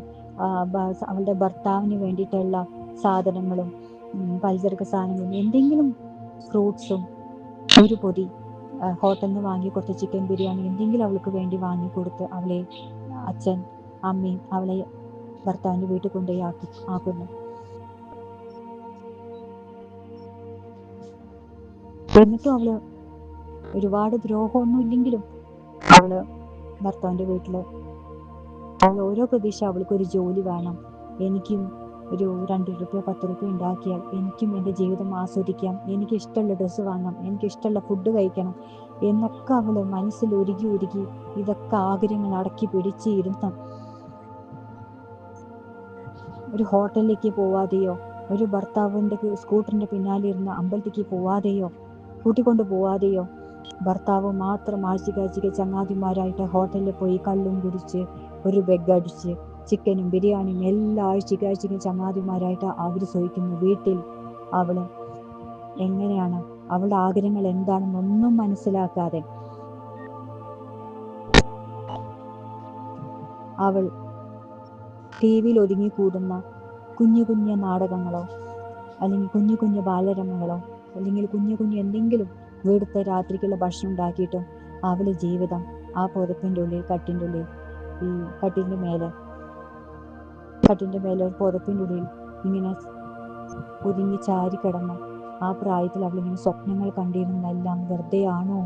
അവളുടെ ഭർത്താവിന് വേണ്ടിയിട്ടുള്ള സാധനങ്ങളും പലചരക്ക് സാധനങ്ങളും, എന്തെങ്കിലും ഫ്രൂട്ട്സും, ഒരു പൊതി ഹോട്ടലിൽ നിന്ന് വാങ്ങിക്കൊടുത്ത ചിക്കൻ ബിരിയാണി എന്തെങ്കിലും അവൾക്ക് വേണ്ടി വാങ്ങിക്കൊടുത്ത് അവളെ അച്ഛൻ അമ്മയും അവളെ ഭർത്താവിൻ്റെ വീട്ടിൽ കൊണ്ടുപോയി ആക്കുന്നു. എന്നിട്ടും അവള് ഒരുപാട് ദ്രോഹമൊന്നും ഇല്ലെങ്കിലും അവള് ഭർത്താവിൻ്റെ വീട്ടില് അവൾ ഓരോ പ്രതീക്ഷ, അവൾക്കൊരു ജോലി വേണം, എനിക്കും ഒരു 2 രൂപ 10 രൂപ ഉണ്ടാക്കിയാൽ എനിക്കും എൻ്റെ ജീവിതം ആസ്വദിക്കാം, എനിക്ക് ഇഷ്ടമുള്ള ഡ്രസ്സ് വാങ്ങാം, എനിക്ക് ഇഷ്ടമുള്ള ഫുഡ് കഴിക്കണം എന്നൊക്കെ അവള് മനസ്സിൽ ഉരുകി ഇതൊക്കെ ആഗ്രഹങ്ങൾ അടക്കി പിടിച്ച് ഇരുന്ന് ഒരു ഹോട്ടലിലേക്ക് പോവാതെയോ, ഒരു ഭർത്താവിൻ്റെ സ്കൂട്ടറിൻ്റെ പിന്നാലെ ഇരുന്ന് അമ്പലത്തേക്ക് പോവാതെയോ, കൂട്ടിക്കൊണ്ട് പോവാതെയോ, ഭർത്താവ് മാത്രം ആഴ്ചയ്ക്ക് ചങ്ങാതിമാരായിട്ട് ഹോട്ടലിൽ പോയി കള്ളും കുടിച്ച് ഒരു ബെഗടിച്ച് ചിക്കനും ബിരിയാണിയും എല്ലാ ആഴ്ചയ്ക്ക് ചങ്ങാതിമാരായിട്ട് അവർ സഹിക്കുന്നു. വീട്ടിൽ അവള് എങ്ങനെയാണ്, അവളുടെ ആഗ്രഹങ്ങൾ എന്താണെന്നൊന്നും മനസ്സിലാക്കാതെ അവൾ ടി-വിയിൽ ഒതുങ്ങിക്കൂടുന്ന കുഞ്ഞു നാടകങ്ങളോ അല്ലെങ്കിൽ കുഞ്ഞു ബാലരമകളോ അല്ലെങ്കിൽ കുഞ്ഞു എന്തെങ്കിലും വീടുത്തെ രാത്രിക്കുള്ള ഭക്ഷണം ഉണ്ടാക്കിയിട്ടും അവള് ജീവിതം ആ പുതപ്പിൻ്റെ ഉള്ളിൽ കട്ടിൻ്റെ ഉള്ളിൽ ഈ കട്ടിൻ്റെ മേലെ ഒരു പുതപ്പിൻ്റെ ഉള്ളിൽ ഇങ്ങനെ ഒതുങ്ങി ചാരി കിടന്ന് ആ പ്രായത്തിൽ അവളിങ്ങനെ സ്വപ്നങ്ങൾ കണ്ടിരുന്നെല്ലാം വെറുതെയാണോ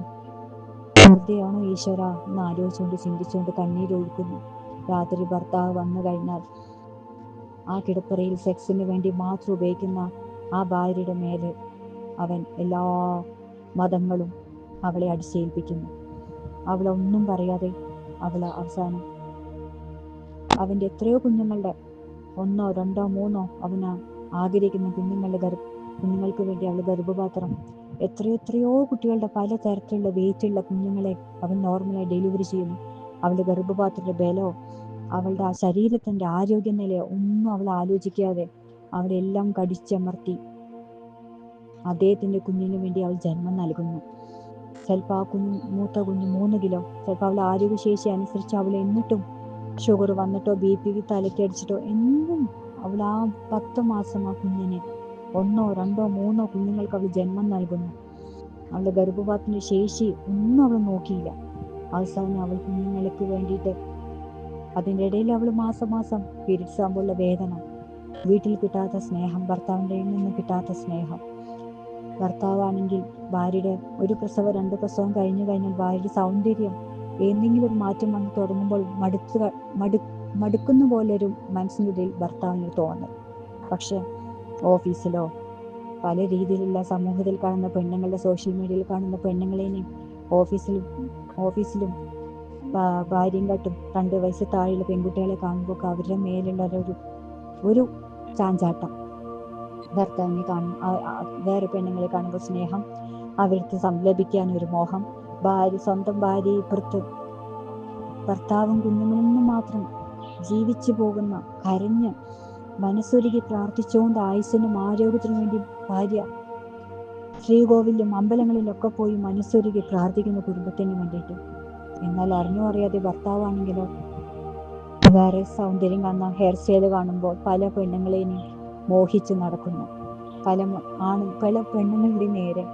ഈശ്വര എന്ന് ആലോചിച്ചുകൊണ്ട് ചിന്തിച്ചുകൊണ്ട് കണ്ണീരൊഴുക്കുന്നു. രാത്രി ഭർത്താവ് വന്നു കഴിഞ്ഞാൽ ആ കിടപ്പറയിൽ സെക്സിന് വേണ്ടി മാത്രം ഉപയോഗിക്കുന്ന ആ ഭാര്യയുടെ മേലെ അവൻ എല്ലാ മതങ്ങളും അവളെ അടിച്ചേൽപ്പിക്കുന്നു. അവളൊന്നും പറയാതെ അവസാനം അവൻ്റെ എത്രയോ കുഞ്ഞുങ്ങളുടെ 1, 2, 3 അവന് ആഗ്രഹിക്കുന്ന കുഞ്ഞുങ്ങൾക്ക് വേണ്ടി അവൾ ഗർഭപാത്രം എത്രയോ കുട്ടികളുടെ പല തരത്തിലുള്ള വെയിറ്റുള്ള കുഞ്ഞുങ്ങളെ അവൻ നോർമലായി ഡെലിവറി ചെയ്യുന്നു. അവളുടെ ഗർഭപാത്രത്തിന്റെ ബലോ അവളുടെ ആ ശരീരത്തിന്റെ ആരോഗ്യനിലയോ ഒന്നും അവൾ ആലോചിക്കാതെ അവളെല്ലാം കടിച്ചമർത്തി അദ്ദേഹത്തിന്റെ കുഞ്ഞിന് വേണ്ടി അവൾ ജന്മം നൽകുന്നു. ചിലപ്പോൾ ആ മൂത്ത കുഞ്ഞ് 3 കിലോ, ചിലപ്പോൾ അവളുടെ ആരോഗ്യശേഷി അനുസരിച്ച് അവൾ എന്നിട്ടും ഷുഗർ വന്നിട്ടോ BP തലക്കടിച്ചിട്ടോ എന്നും അവൾ ആ 10 മാസം ആ കുഞ്ഞിനെ 1, 2, 3 കുഞ്ഞുങ്ങൾക്ക് അവൾ ജന്മം നൽകുന്നു. അവളുടെ ഗർഭപാത്രത്തിന്റെ ശേഷി ഒന്നും അവൾ നോക്കിയില്ല. അവസാനം അവൾ കുഞ്ഞുങ്ങൾക്ക് വേണ്ടിയിട്ട് അതിൻ്റെ ഇടയിൽ അവൾ മാസം പീരീഡ്സ് ആകുമ്പോഴുള്ള വേദന, വീട്ടിൽ കിട്ടാത്ത സ്നേഹം, ഭർത്താവിൻ്റെ നിന്ന് കിട്ടാത്ത സ്നേഹം, ഭർത്താവാണെങ്കിൽ ഭാര്യയുടെ ഒരു പ്രസവം 2 പ്രസവം കഴിഞ്ഞു കഴിഞ്ഞാൽ ഭാര്യയുടെ സൗന്ദര്യം എന്തെങ്കിലും ഒരു മാറ്റം വന്ന് തുടങ്ങുമ്പോൾ മടുക്കുന്ന പോലെ ഒരു മനസ്സിനുള്ളിൽ ഭർത്താവിന് തോന്നൽ. പക്ഷെ ഓഫീസിലോ പല രീതിയിലുള്ള സമൂഹത്തിൽ കാണുന്ന പെണ്ണുങ്ങളുടെ, സോഷ്യൽ മീഡിയയിൽ കാണുന്ന പെണ്ണുങ്ങളെയും ഓഫീസിലും ഭാര്യയും കാട്ടും 2 വയസ്സ് താഴെയുള്ള പെൺകുട്ടികളെ കാണുമ്പോൾ അവരുടെ മേലുള്ള ഒരു ചാഞ്ചാട്ടം, ഭർത്താവിനെ കാണും, വേറെ പെണ്ണുങ്ങളെ കാണുമ്പോൾ സ്നേഹം, അവർക്ക് സംലപിക്കാൻ ഒരു മോഹം, സ്വന്തം ഭാര്യ ഇപ്പുറത്ത് ഭർത്താവും കുഞ്ഞുങ്ങളൊന്നും മാത്രം ജീവിച്ചു പോകുന്ന, കരഞ്ഞ് മനസ്സൊരുക്കി പ്രാർത്ഥിച്ചുകൊണ്ട് ആയുസ്സിനും ആരോഗ്യത്തിനു വേണ്ടി ഭാര്യ ശ്രീകോവിലും അമ്പലങ്ങളിലൊക്കെ പോയി മനസ്സൊരുക്കി പ്രാർത്ഥിക്കുന്ന കുടുംബത്തിന് വേണ്ടിയിട്ട്. എന്നാൽ അറിഞ്ഞോ അറിയാതെ ഭർത്താവാണെങ്കിലോ വേറെ സൗന്ദര്യം കാണുന്ന ഹെയർ സ്റ്റൈല് കാണുമ്പോൾ പല പെണ്ണുങ്ങളെയും മോഹിച്ചു നടക്കുന്നു. പല പെണ്ണുങ്ങളുടെ നേരെ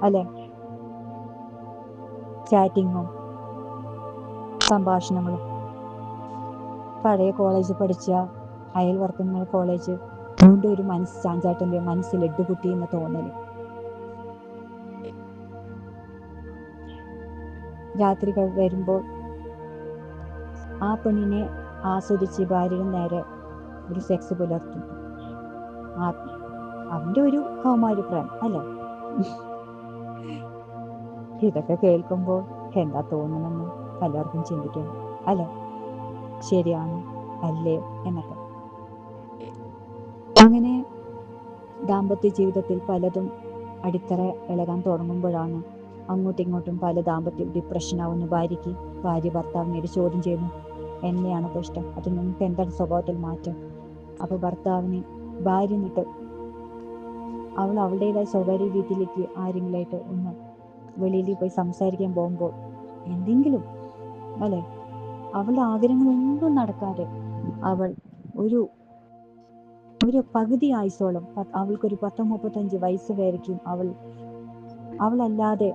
അല്ലെ ചാറ്റിങ്ങും സംഭാഷണങ്ങളും. പഴയ കോളേജ് പഠിച്ച അയൽവർക്കങ്ങൾ കോളേജ് വീണ്ടും ഒരു മനസ്സ് ചാഞ്ചാട്ടല്ലേ, മനസ്സിൽ എട്ടുപൊട്ടി എന്ന് തോന്നല്. രാത്രികൾ വരുമ്പോൾ ആ പെണ്ണിനെ ആസ്വദിച്ച് ഭാര്യയുടെ നേരെ ഒരു സെക്സ് പുലർത്തും. അവന്റെ ഒരു കൗമാരപ്രായം അല്ലെ. ഇതൊക്കെ കേൾക്കുമ്പോൾ എന്താ തോന്നണമെന്ന് പലർക്കും ചിന്തിക്കും അല്ലെ, ശരിയാണ് അല്ലേ എന്നൊക്കെ. അങ്ങനെ ദാമ്പത്യ ജീവിതത്തിൽ പലതും അടിത്തറ ഇളകാൻ തുടങ്ങുമ്പോഴാണ് അങ്ങോട്ടും ഇങ്ങോട്ടും പല ദാമ്പത്യ ഡിപ്രഷനാവുന്നു. ഭാര്യ ഭർത്താവിനോട് ചോദ്യം ചെയ്യുന്നു, എന്നെയാണ് ഇപ്പോൾ ഇഷ്ടം, അത് നിങ്ങൾക്ക് എന്താണ് സ്വഭാവത്തിൽ മാറ്റം? അപ്പൊ ഭർത്താവിന് ഭാര്യ എന്നിട്ട് അവളുടേതായ സ്വകാര്യ രീതിയിലേക്ക് ആരെങ്കിലായിട്ട് ഒന്ന് വെളിയിൽ പോയി സംസാരിക്കാൻ പോകുമ്പോൾ എന്തെങ്കിലും അല്ലെ, അവളുടെ ആഗ്രഹങ്ങളൊന്നും നടക്കാതെ അവൾ ഒരു പകുതി ആയുസോളം, അവൾക്കൊരു 10-35 വയസ്സ് വരയ്ക്കും അവളല്ലാതെ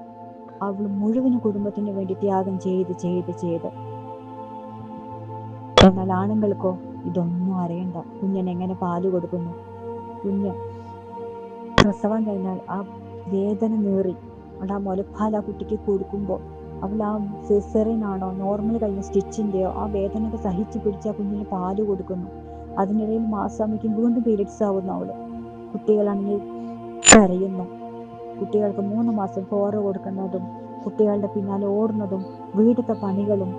അവൾ മുഴുവനും കുടുംബത്തിന് വേണ്ടി ത്യാഗം ചെയ്ത് എന്നാൽ ആണുങ്ങൾക്കോ ഇതൊന്നും അറിയണ്ട. കുഞ്ഞിന് എങ്ങനെ പാല് കൊടുക്കുന്നു, കുഞ്ഞ് പ്രസവം കഴിഞ്ഞാൽ ആ വേദന നേറി ആ മുലപ്പാൽ ആ കുട്ടിക്ക് കൊടുക്കുമ്പോൾ അവൾ ആ സിസേറിയനാണോ നോർമൽ കഴിഞ്ഞ സ്റ്റിച്ചിന്റെയോ ആ വേദനയൊക്കെ സഹിച്ചു പിടിച്ച് ആ കുഞ്ഞിന് പാല് കൊടുക്കുന്നു. അതിനിടയിൽ മാസാമിക്കും വീണ്ടും പീരിയഡ്സ് ആവുന്നു. കുട്ടികളാണെങ്കിൽ കരയുന്നു. കുട്ടികൾക്ക് 3 മാസം ചോറ് കൊടുക്കുന്നതും കുട്ടികളുടെ പിന്നാലെ ഓടുന്നതും വീട്ടിലത്തെ പണികളും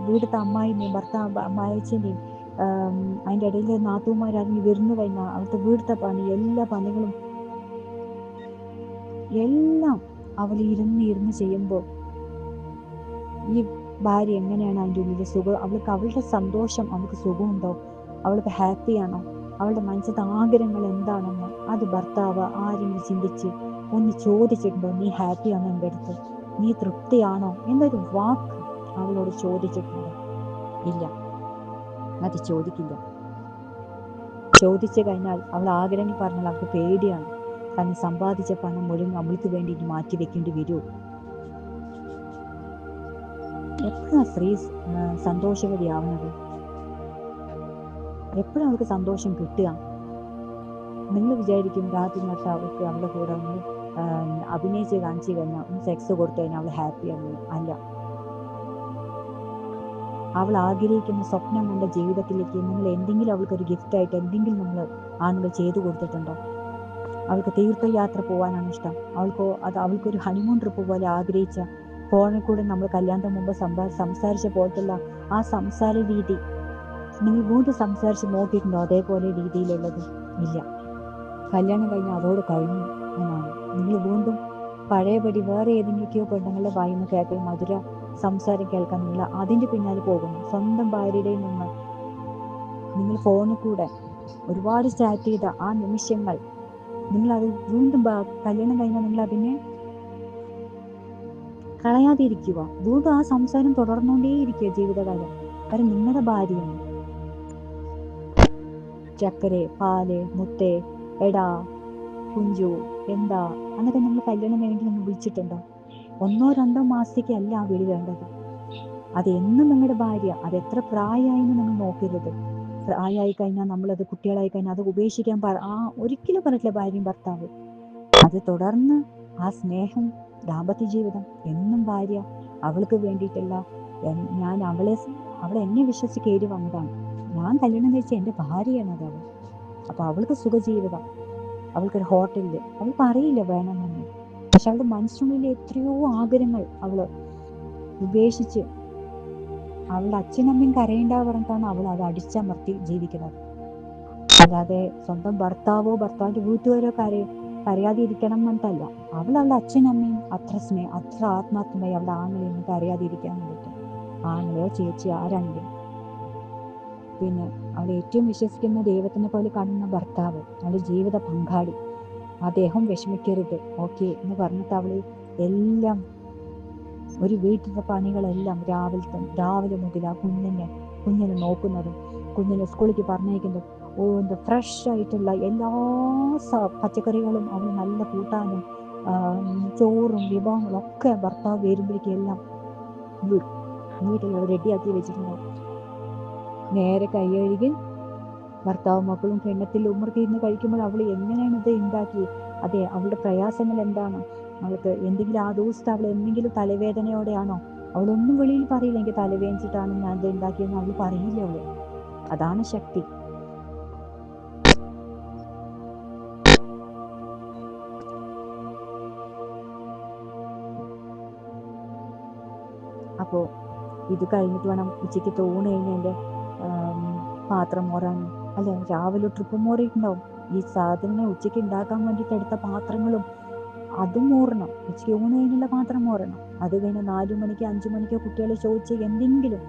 വീട്ടിലത്തെ അമ്മായിനെയും അമ്മായിച്ചനെയും അതിൻ്റെ ഇടയിൽ നാത്തൂമാരാണെങ്കിൽ വിരുന്നു കഴിഞ്ഞാൽ അവിടുത്തെ വീട്ടിലത്തെ പണി, എല്ലാ പണികളും എല്ലാം അവൾ ഇരുന്ന് ചെയ്യുമ്പോൾ ഈ ഭാര്യ എങ്ങനെയാണ് അതിൻ്റെ ഉള്ളിൽ സുഖം, അവളുടെ സന്തോഷം, അവൾക്ക് സുഖമുണ്ടോ, അവൾക്ക് ഹാപ്പിയാണോ, അവളുടെ മനസ്സിലത്തെ ആഗ്രഹങ്ങൾ എന്താണെന്ന് അത് ഭർത്താവ് ആരെങ്കിലും ചിന്തിച്ച് ഒന്ന് ചോദിച്ചിട്ടുണ്ടോ? നീ ഹാപ്പിയാണോ എൻ്റെ അടുത്ത്, നീ തൃപ്തിയാണോ എന്നൊരു വാക്ക് അവളോട് ചോദിച്ചിട്ടുണ്ടോ? ഇല്ല, അത് ചോദിക്കില്ല. ചോദിച്ചു കഴിഞ്ഞാൽ അവൾ ആഗ്രഹങ്ങൾ പറഞ്ഞാൽ അവൾക്ക് പേടിയാണ്. കാരണം സമ്പാദിച്ച പണം മുഴുവൻ അവൾക്ക് വേണ്ടിയിട്ട് മാറ്റി വെക്കേണ്ടി വരൂ. എപ്പോഴാണ് സ്ത്രീ സന്തോഷവതിയാവുന്നത്? എപ്പോഴും അവൾക്ക് സന്തോഷം കിട്ടുക? നിങ്ങൾ വിചാരിക്കും രാത്രി നട്ട് അവൾക്ക് അവളുടെ കൂടെ ഒന്ന് അഭിനയിച്ച് കാണിച്ചു കഴിഞ്ഞാൽ ഒന്ന് സെക്സ് കൊടുത്തു കഴിഞ്ഞാൽ അവൾ ഹാപ്പിയാണ്. അല്ല, അവൾ ആഗ്രഹിക്കുന്ന സ്വപ്നം കണ്ട ജീവിതത്തിലേക്ക് നിങ്ങൾ എന്തെങ്കിലും അവൾക്കൊരു ഗിഫ്റ്റായിട്ട് എന്തെങ്കിലും നമ്മൾ ആണുങ്ങൾ ചെയ്തു കൊടുത്തിട്ടുണ്ടോ? അവൾക്ക് തീർത്ഥയാത്ര പോകാനാണ് ഇഷ്ടം, അവൾക്കൊരു ഹണിമൂൺ ട്രിപ്പ് പോലെ ആഗ്രഹിച്ച ഫോണിൽ കൂടെ നമ്മൾ കല്യാണത്തിന് മുമ്പ് സംസാരിച്ച പോലത്തുള്ള ആ സംസാര രീതി നിങ്ങൾ വീണ്ടും സംസാരിച്ച് നോക്കിയിട്ടുണ്ടോ? അതേപോലെ രീതിയിലുള്ളത് ഇല്ല. കല്യാണം കഴിഞ്ഞാൽ അതോട് കഴിഞ്ഞു എന്നാണ്. നിങ്ങൾ വീണ്ടും പഴയപടി വേറെ ഏതെങ്കിലുമൊക്കെയോ പെണ്ണുങ്ങളുടെ വായിന്ന് കേൾക്കാൻ മധുര സംസാരം കേൾക്കാൻ നിങ്ങൾ അതിൻ്റെ പിന്നാലെ പോകുന്നു. സ്വന്തം ഭാര്യയുടെ നിന്ന് നിങ്ങൾ ഫോണിൽ കൂടെ ഒരുപാട് ചാറ്റ് ചെയ്ത ആ നിമിഷങ്ങൾ നിങ്ങളത് വീണ്ടും കല്യാണം കഴിഞ്ഞാൽ നിങ്ങൾ അതിനെ കളയാതിരിക്കുക. വീണ്ടും ആ സംസാരം തുടർന്നുകൊണ്ടേയിരിക്കുക ജീവിതകാലം. കാരണം നിങ്ങളുടെ ഭാര്യയാണ്. ചക്കരെ, പാല്, മുത്തേ, എടാ, കുഞ്ചു, എന്താ എന്നൊക്കെ നിങ്ങൾ കല്യാണം കഴിഞ്ഞിട്ട് നിങ്ങൾ വിളിച്ചിട്ടുണ്ടോ? 1-2 മാസത്തേക്ക് അല്ല ആ വിളി വേണ്ടത്. അത് എന്നും നിങ്ങളുടെ ഭാര്യ, അത് എത്ര പ്രായമായെന്ന് നിങ്ങൾ നോക്കരുത്. പ്രായമായി കഴിഞ്ഞാൽ നമ്മളത് കുട്ടികളായി കഴിഞ്ഞാൽ അത് ഉപേക്ഷിക്കാൻ ഒരിക്കലും പറഞ്ഞിട്ടില്ല ഭാര്യയും ഭർത്താവ്. അത് തുടർന്ന് ആ സ്നേഹം, ദാമ്പത്യ ജീവിതം എന്നും ഭാര്യ അവൾക്ക് വേണ്ടിയിട്ടുള്ള ഞാൻ അവളെ എന്നെ വിശ്വസിച്ച് കയറി വന്നതാണ്. ഞാൻ കല്യാണം കഴിച്ച എൻ്റെ ഭാര്യയാണത് അവൾ. അപ്പൊ അവൾക്ക് സുഖജീവിതം, അവൾക്കൊരു ഹോട്ടലിൽ, അവൾക്ക് അറിയില്ല വേണമെന്ന്. പക്ഷെ അവളുടെ മനസ്സിനുള്ളിൽ എത്രയോ ആഗ്രഹങ്ങൾ അവള് ഉപേക്ഷിച്ച്, അവളുടെ അച്ഛനമ്മയും കരയേണ്ട പറഞ്ഞിട്ടാണ് അവൾ അത് അടിച്ചമർത്തി ജീവിക്കുന്നത്. അല്ലാതെ സ്വന്തം ഭർത്താവിന്റെ വീട്ടുകാരോ കരയാതെ ഇരിക്കണം എന്നിട്ടല്ല. അവളുടെ അച്ഛനമ്മയും അത്ര ആത്മാർത്ഥമായി അവളുടെ ആങ്ങളെയൊന്നും കരയാതെ ഇരിക്കാൻ വേണ്ടിയിട്ട്, ആങ്ങളെയോ ചേച്ചിയോ ആരാണെങ്കിലും. പിന്നെ അവൾ ഏറ്റവും വിശ്വസിക്കുന്ന ദൈവത്തിനെ പോലെ കാണുന്ന ഭർത്താവ്, അവളുടെ ജീവിത പങ്കാളി, അദ്ദേഹം വിഷമിക്കരുത് ഓക്കെ എന്ന് പറഞ്ഞിട്ട് അവള് എല്ലാം, ഒരു വീട്ടിലെ പണികളെല്ലാം രാവിലെ മുതൽ ആ കുഞ്ഞിനെ നോക്കുന്നതും കുഞ്ഞിനെ സ്കൂളിലേക്ക് പറഞ്ഞയക്കുന്നതും, ഫ്രഷ് ആയിട്ടുള്ള എല്ലാ പച്ചക്കറികളും അവൾ നല്ല കൂട്ടാനും ചോറും വിഭവങ്ങളും ഒക്കെ ഭർത്താവ് വരുമ്പോഴേക്കും എല്ലാം വീട്ടിൽ റെഡിയാക്കി വെച്ചിട്ടുണ്ടാവും. നേരെ കൈ കഴുകി ഭർത്താവും മക്കളും കിണ്ണത്തിൽ ഉമ്മർത്തിരുന്ന് കഴിക്കുമ്പോൾ അവൾ എങ്ങനെയാണ് ഇത് ഉണ്ടാക്കി, അതെ അവളുടെ പ്രയാസങ്ങൾ എന്താണ്, അവൾക്ക് എന്തെങ്കിലും ആ ദിവസത്തെ അവൾ എന്തെങ്കിലും തലവേദനയോടെയാണോ, അവളൊന്നും വെളിയിൽ പറയില്ല എനിക്ക് തലവേദനിച്ചിട്ടാണ് ഞാൻ ഇത് ഉണ്ടാക്കിയെന്ന് അവൾ പറയില്ല. അവള് അതാണ് ശക്തി. അപ്പോ ഇത് കഴിഞ്ഞിട്ട് വേണം ഉച്ചയ്ക്ക് ഊണ് കഴിഞ്ഞതിൻ്റെ പാത്രം മോറാനും. അല്ലെ, രാവിലെ ട്രിപ്പ് മോറിയിട്ടുണ്ടാവും. ഈ സാധനം ഉച്ചയ്ക്ക് ഉണ്ടാക്കാൻ വേണ്ടിയിട്ട് എടുത്ത പാത്രങ്ങളും അതും മോറണം. ഉച്ചയ്ക്ക് ഊണ് കഴിഞ്ഞുള്ള പാത്രം മോറണം. അത് കഴിഞ്ഞ് 4 മണിക്കോ 5 മണിക്കോ കുട്ടികളെ ചോദിച്ച് എന്തെങ്കിലും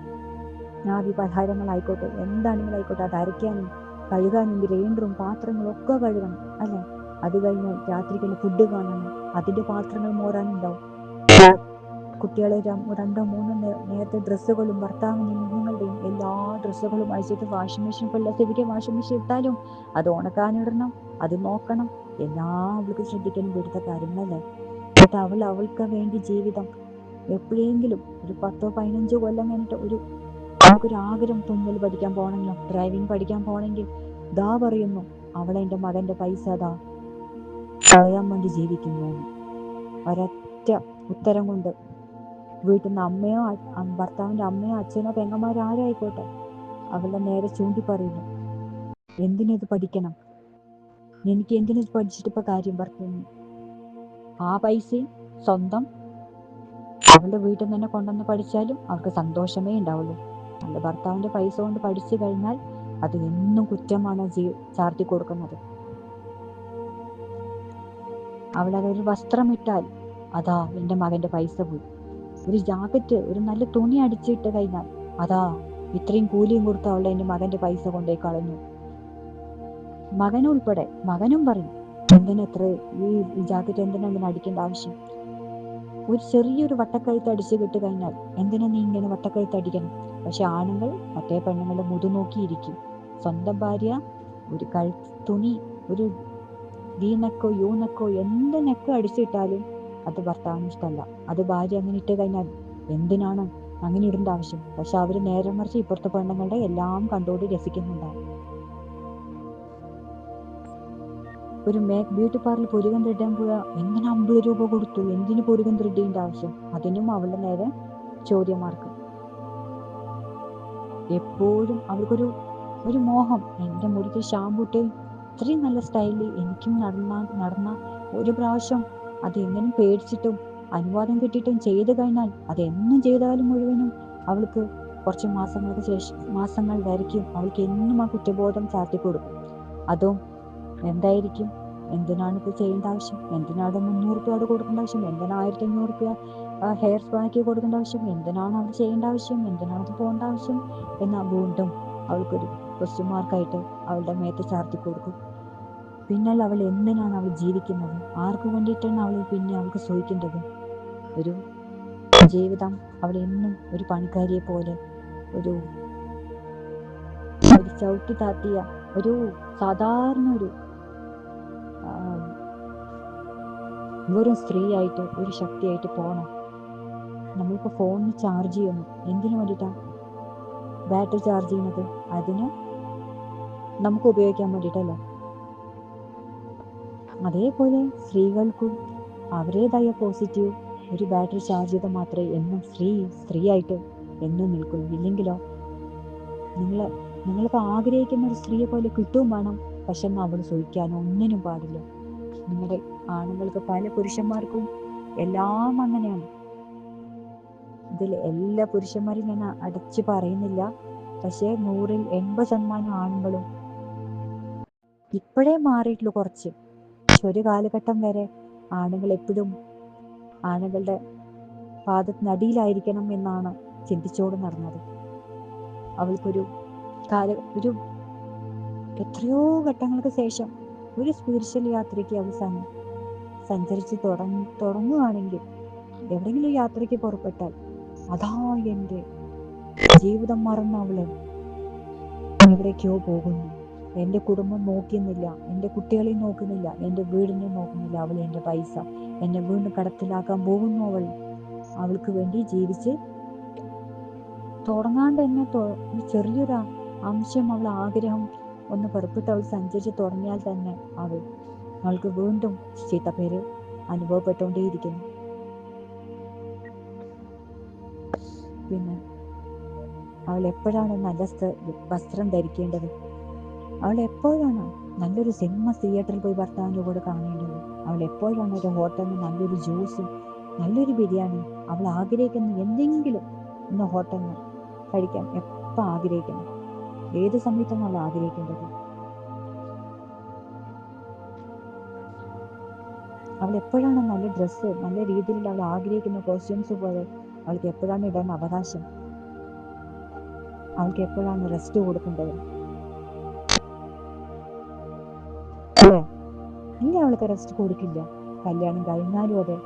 നാവി പലഹാരങ്ങളായിക്കോട്ടെ എന്താണെങ്കിലും ആയിക്കോട്ടെ, അത് അരയ്ക്കാനും കഴുകാനും ഗ്രൈൻഡറും പാത്രങ്ങളും ഒക്കെ കഴുകണം. അല്ലെ, അത് കഴിഞ്ഞ് രാത്രിക്കുള്ള ഫുഡ് കാണണം, അതിൻ്റെ പാത്രങ്ങൾ മോറാനുണ്ടാവും. കുട്ടികളെ 2-3 നേരത്തെ ഡ്രസ്സുകളും ഭർത്താവിൻ്റെയും കുഞ്ഞുങ്ങളുടെയും എല്ലാ ഡ്രസ്സുകളും അഴിച്ചിട്ട് വാഷിംഗ് മെഷീൻ ഉള്ള സ്ഥിതിക്ക് വാഷിംഗ് മെഷീൻ ഇട്ടാലും അത് ഉണക്കാനിടണം, അത് നോക്കണം, എല്ലാം അവൾക്ക് ശ്രദ്ധിക്കാനും വീടുത്ത കാര്യങ്ങളല്ലേ. എന്നിട്ട് അവൾക്ക് വേണ്ടി ജീവിതം എപ്പോഴെങ്കിലും ഒരു 10-15 കൊല്ലം കഴിഞ്ഞിട്ട് അവൾക്കൊരു ആഗ്രഹം, തുന്നൽ പഠിക്കാൻ പോകണമെങ്കിലും ഡ്രൈവിംഗ് പഠിക്കാൻ പോകണമെങ്കിൽ ദാ പറയുന്നു അവളെൻ്റെ മകൻ്റെ പൈസ അതാ കളയാൻ വേണ്ടി ജീവിക്കുന്നു. ഒരൊറ്റ ഉത്തരം കൊണ്ട് വീട്ടിൽ നിന്ന് അമ്മയോ ഭർത്താവിൻ്റെ അമ്മയോ അച്ഛനോ പെങ്ങന്മാരോ ആരായിക്കോട്ടെ അവളുടെ നേരെ ചൂണ്ടി പറയുന്നു, എന്തിനത് പഠിക്കണം, എനിക്ക് എന്തിനത് പഠിച്ചിട്ട് ഇപ്പൊ കാര്യം പറഞ്ഞു. ആ പൈസയും സ്വന്തം അവളുടെ വീട്ടിൽ നിന്ന് തന്നെ കൊണ്ടുവന്ന് പഠിച്ചാലും അവർക്ക് സന്തോഷമേ ഉണ്ടാവുള്ളൂ. അവളുടെ ഭർത്താവിൻ്റെ പൈസ കൊണ്ട് പഠിച്ചു കഴിഞ്ഞാൽ അത് എന്നും കുറ്റമാണ് ചാർത്തി കൊടുക്കുന്നത്. അവളതൊരു വസ്ത്രം ഇട്ടാൽ അതാ എൻ്റെ മകൻ്റെ പൈസ പോയി. ഒരു ജാക്കറ്റ്, ഒരു നല്ല തുണി അടിച്ചിട്ട് കഴിഞ്ഞാൽ അതാ ഇത്രയും കൂലിയും കൊടുത്ത് അവളുടെ എൻ്റെ മകൻ്റെ പൈസ കൊണ്ടേ കളഞ്ഞു. മകനുൾപ്പെടെ മകനും പറയും, എന്തിനെത്ര ഈ ജാക്കറ്റ് എന്തിനാ ഇങ്ങനെ അടിക്കേണ്ട ആവശ്യം, ഒരു ചെറിയൊരു വട്ടക്കഴുത്ത് അടിച്ചു കിട്ടി കഴിഞ്ഞാൽ എന്തിനാ നീ ഇങ്ങനെ വട്ടക്കഴുത്ത് അടിക്കണം. പക്ഷെ ആണുങ്ങൾ മറ്റേ പെണ്ണുങ്ങളുടെ മുതു നോക്കിയിരിക്കും. സ്വന്തം ഭാര്യ ഒരു തുണി, ഒരു വീനക്കോ യൂനക്കോ എന്ത് നെക്കോ അടിച്ചിട്ടാലും അത് ഭർത്താവിന് ഇഷ്ടമല്ല. അത് ഭാര്യ അങ്ങനെ ഇട്ട് കഴിഞ്ഞാൽ എന്തിനാണ് അങ്ങനെ ഇടേണ്ട ആവശ്യം. പക്ഷെ അവര് നേരെ മറിച്ച് ഇപ്പുറത്തെ പെണ്ണുങ്ങളുടെ എല്ലാം കണ്ടോടി രസിക്കുന്നുണ്ടാവും. ഒരു ബ്യൂട്ടി പാർലർ പുരുകൻ ത്രെഡാൻ പോയാൽ എന്തിനാ 50 രൂപ കൊടുത്തു, എന്തിന് പുരുകൻ ത്രെഡിന്റെ ആവശ്യം, അതിനും അവളുടെ നേരെ ചോദ്യമാർക്ക്. എപ്പോഴും അവൾക്കൊരു മോഹം, എൻ്റെ മുടിക്ക് ഷാമ്പൂട്ട് ഇത്രയും നല്ല സ്റ്റൈലിൽ എനിക്കും നടന്ന ഒരു പ്രാവശ്യം അത് എങ്ങനെ പേടിച്ചിട്ടും അനുവാദം കിട്ടിയിട്ടും ചെയ്തു കഴിഞ്ഞാൽ അത് എന്നും ചെയ്താലും മുഴുവനും അവൾക്ക് കുറച്ച് മാസങ്ങൾ വരയ്ക്കും അവൾക്ക് എന്നും ആ കുറ്റബോധം ചാർത്തിക്കൊടുക്കും. അതും എന്തായിരിക്കും, എന്തിനാണ് ഇത് ചെയ്യേണ്ട ആവശ്യം, എന്തിനാണ് 300 രൂപ കൊടുക്കേണ്ട ആവശ്യം, എന്തിനാണ് 1500 രൂപ ഹെയർ സ്പാക്ക് കൊടുക്കേണ്ട ആവശ്യം, എന്തിനാണ് അവൾ ചെയ്യേണ്ട ആവശ്യം, എന്തിനാണ് അത് പോകേണ്ട ആവശ്യം എന്ന് വീണ്ടും അവൾക്കൊരു ക്വസ്റ്റ്യൻ മാർക്കായിട്ട് അവളുടെ മേത്ത് ചാർത്തി കൊടുക്കും. പിന്നല്ല അവൾ എന്തിനാണ് അവൾ ജീവിക്കുന്നത്, ആർക്ക് വേണ്ടിയിട്ടാണ് അവൾ പിന്നെ അവൾക്ക് സൂഹിക്കേണ്ടത്. ഒരു ജീവിതം അവൾ എന്നും ഒരു പണിക്കാരിയെ പോലെ ഒരു ചവിട്ടി താത്തിയ ഒരു സാധാരണ വെറും സ്ത്രീ ആയിട്ട് ഒരു ശക്തിയായിട്ട് പോകണം. നമ്മളിപ്പോൾ ഫോണിന് ചാർജ് ചെയ്യണം, എന്തിനു വേണ്ടിയിട്ടാണ് ബാറ്ററി ചാർജ് ചെയ്യുന്നത്, അതിന് നമുക്ക് ഉപയോഗിക്കാൻ വേണ്ടിയിട്ടല്ലേ. അതേപോലെ സ്ത്രീകൾക്കും അവരുടേതായ പോസിറ്റീവ് ഒരു ബാറ്ററി ചാർജ് ചെയ്താൽ മാത്രമേ എന്നും സ്ത്രീയായിട്ട് എന്നും നിൽക്കുള്ളൂ. ഇല്ലെങ്കിലോ നിങ്ങൾ നിങ്ങളിപ്പോൾ ആഗ്രഹിക്കുന്ന ഒരു സ്ത്രീയെ പോലെ കിട്ടുകയും വേണം, പക്ഷെ എന്നാൽ അവൾ സൂഹിക്കാനോ ഒന്നിനും പാടില്ല. നിങ്ങളുടെ ആണുങ്ങൾക്ക് പല പുരുഷന്മാർക്കും എല്ലാം അങ്ങനെയാണ്. ഇതിൽ എല്ലാ പുരുഷന്മാരും ഞാൻ അടച്ചു പറയുന്നില്ല, പക്ഷേ 100-ൽ 80% ആണുങ്ങളും ഇപ്പോഴേ മാറിയിട്ടുള്ളൂ കുറച്ച്. പക്ഷെ ഒരു കാലഘട്ടം വരെ ആണുങ്ങൾ എപ്പോഴും ആണുങ്ങളുടെ പാദത്തിനടിയിലായിരിക്കണം എന്നാണ് ചിന്തിച്ചോട് നടന്നത്. അവൾക്കൊരു ഒരു എത്രയോ ഘട്ടങ്ങൾക്ക് ശേഷം ഒരു സ്പിരിച്വൽ യാത്രയ്ക്ക് അവൾ സഞ്ചരിച്ച് തുടങ്ങുകയാണെങ്കിൽ, എവിടെയെങ്കിലും യാത്രയ്ക്ക് പുറപ്പെട്ടാൽ അതാ എൻ്റെ ജീവിതം മറന്ന അവള് എവിടേക്കോ പോകുന്നു. എൻ്റെ കുടുംബം നോക്കുന്നില്ല, എൻ്റെ കുട്ടികളെയും നോക്കുന്നില്ല, എൻ്റെ വീടിനെ നോക്കുന്നില്ല. അവൾ എൻ്റെ പൈസ എന്നെ വീണ്ടും കടത്തിലാക്കാൻ പോകുന്നു. അവൾക്ക് വേണ്ടി ജീവിച്ച് തുടങ്ങാണ്ട് തന്നെ ചെറിയൊരു അംശം അവൾ ആഗ്രഹം ഒന്ന് പുറപ്പെട്ട് അവൾ സഞ്ചരിച്ച് തുടങ്ങിയാൽ തന്നെ അവൾക്ക് വീണ്ടും ചീത്തപ്പേര് അനുഭവപ്പെട്ടുകൊണ്ടേയിരിക്കുന്നു. പിന്നെ അവൾ എപ്പോഴാണ് നല്ല വസ്ത്രം ധരിക്കേണ്ടത്? അവൾ എപ്പോഴാണ് നല്ലൊരു സിനിമ തിയേറ്ററിൽ പോയി ഭർത്താവിൻ്റെ കൂടെ കാണേണ്ടത്? അവൾ എപ്പോഴാണ് ഒരു ഹോട്ടലിൽ നല്ലൊരു ജ്യൂസും നല്ലൊരു ബിരിയാണി അവൾ ആഗ്രഹിക്കുന്ന എന്തെങ്കിലും ഇന്ന് ഹോട്ടലിൽ കഴിക്കാൻ എപ്പോൾ ആഗ്രഹിക്കണം? ഏത് സമയത്താണ് അവൾ ആഗ്രഹിക്കേണ്ടത്? അവൾ എപ്പോഴാണ് നല്ല ഡ്രസ്സ് നല്ല രീതിയിൽ അവൾ ആഗ്രഹിക്കുന്ന കോസ്റ്റ്യൂംസ് പോലെ അവൾക്ക് എപ്പോഴാണ് ഇടാൻ അവകാശം? അവൾക്ക് എപ്പോഴാണ് റെസ്റ്റ് കൊടുക്കേണ്ടത്? ഇല്ല, അവൾക്ക് റെസ്റ്റ് കൊടുക്കില്ല. കല്യാണം കഴിഞ്ഞാലും അതെ.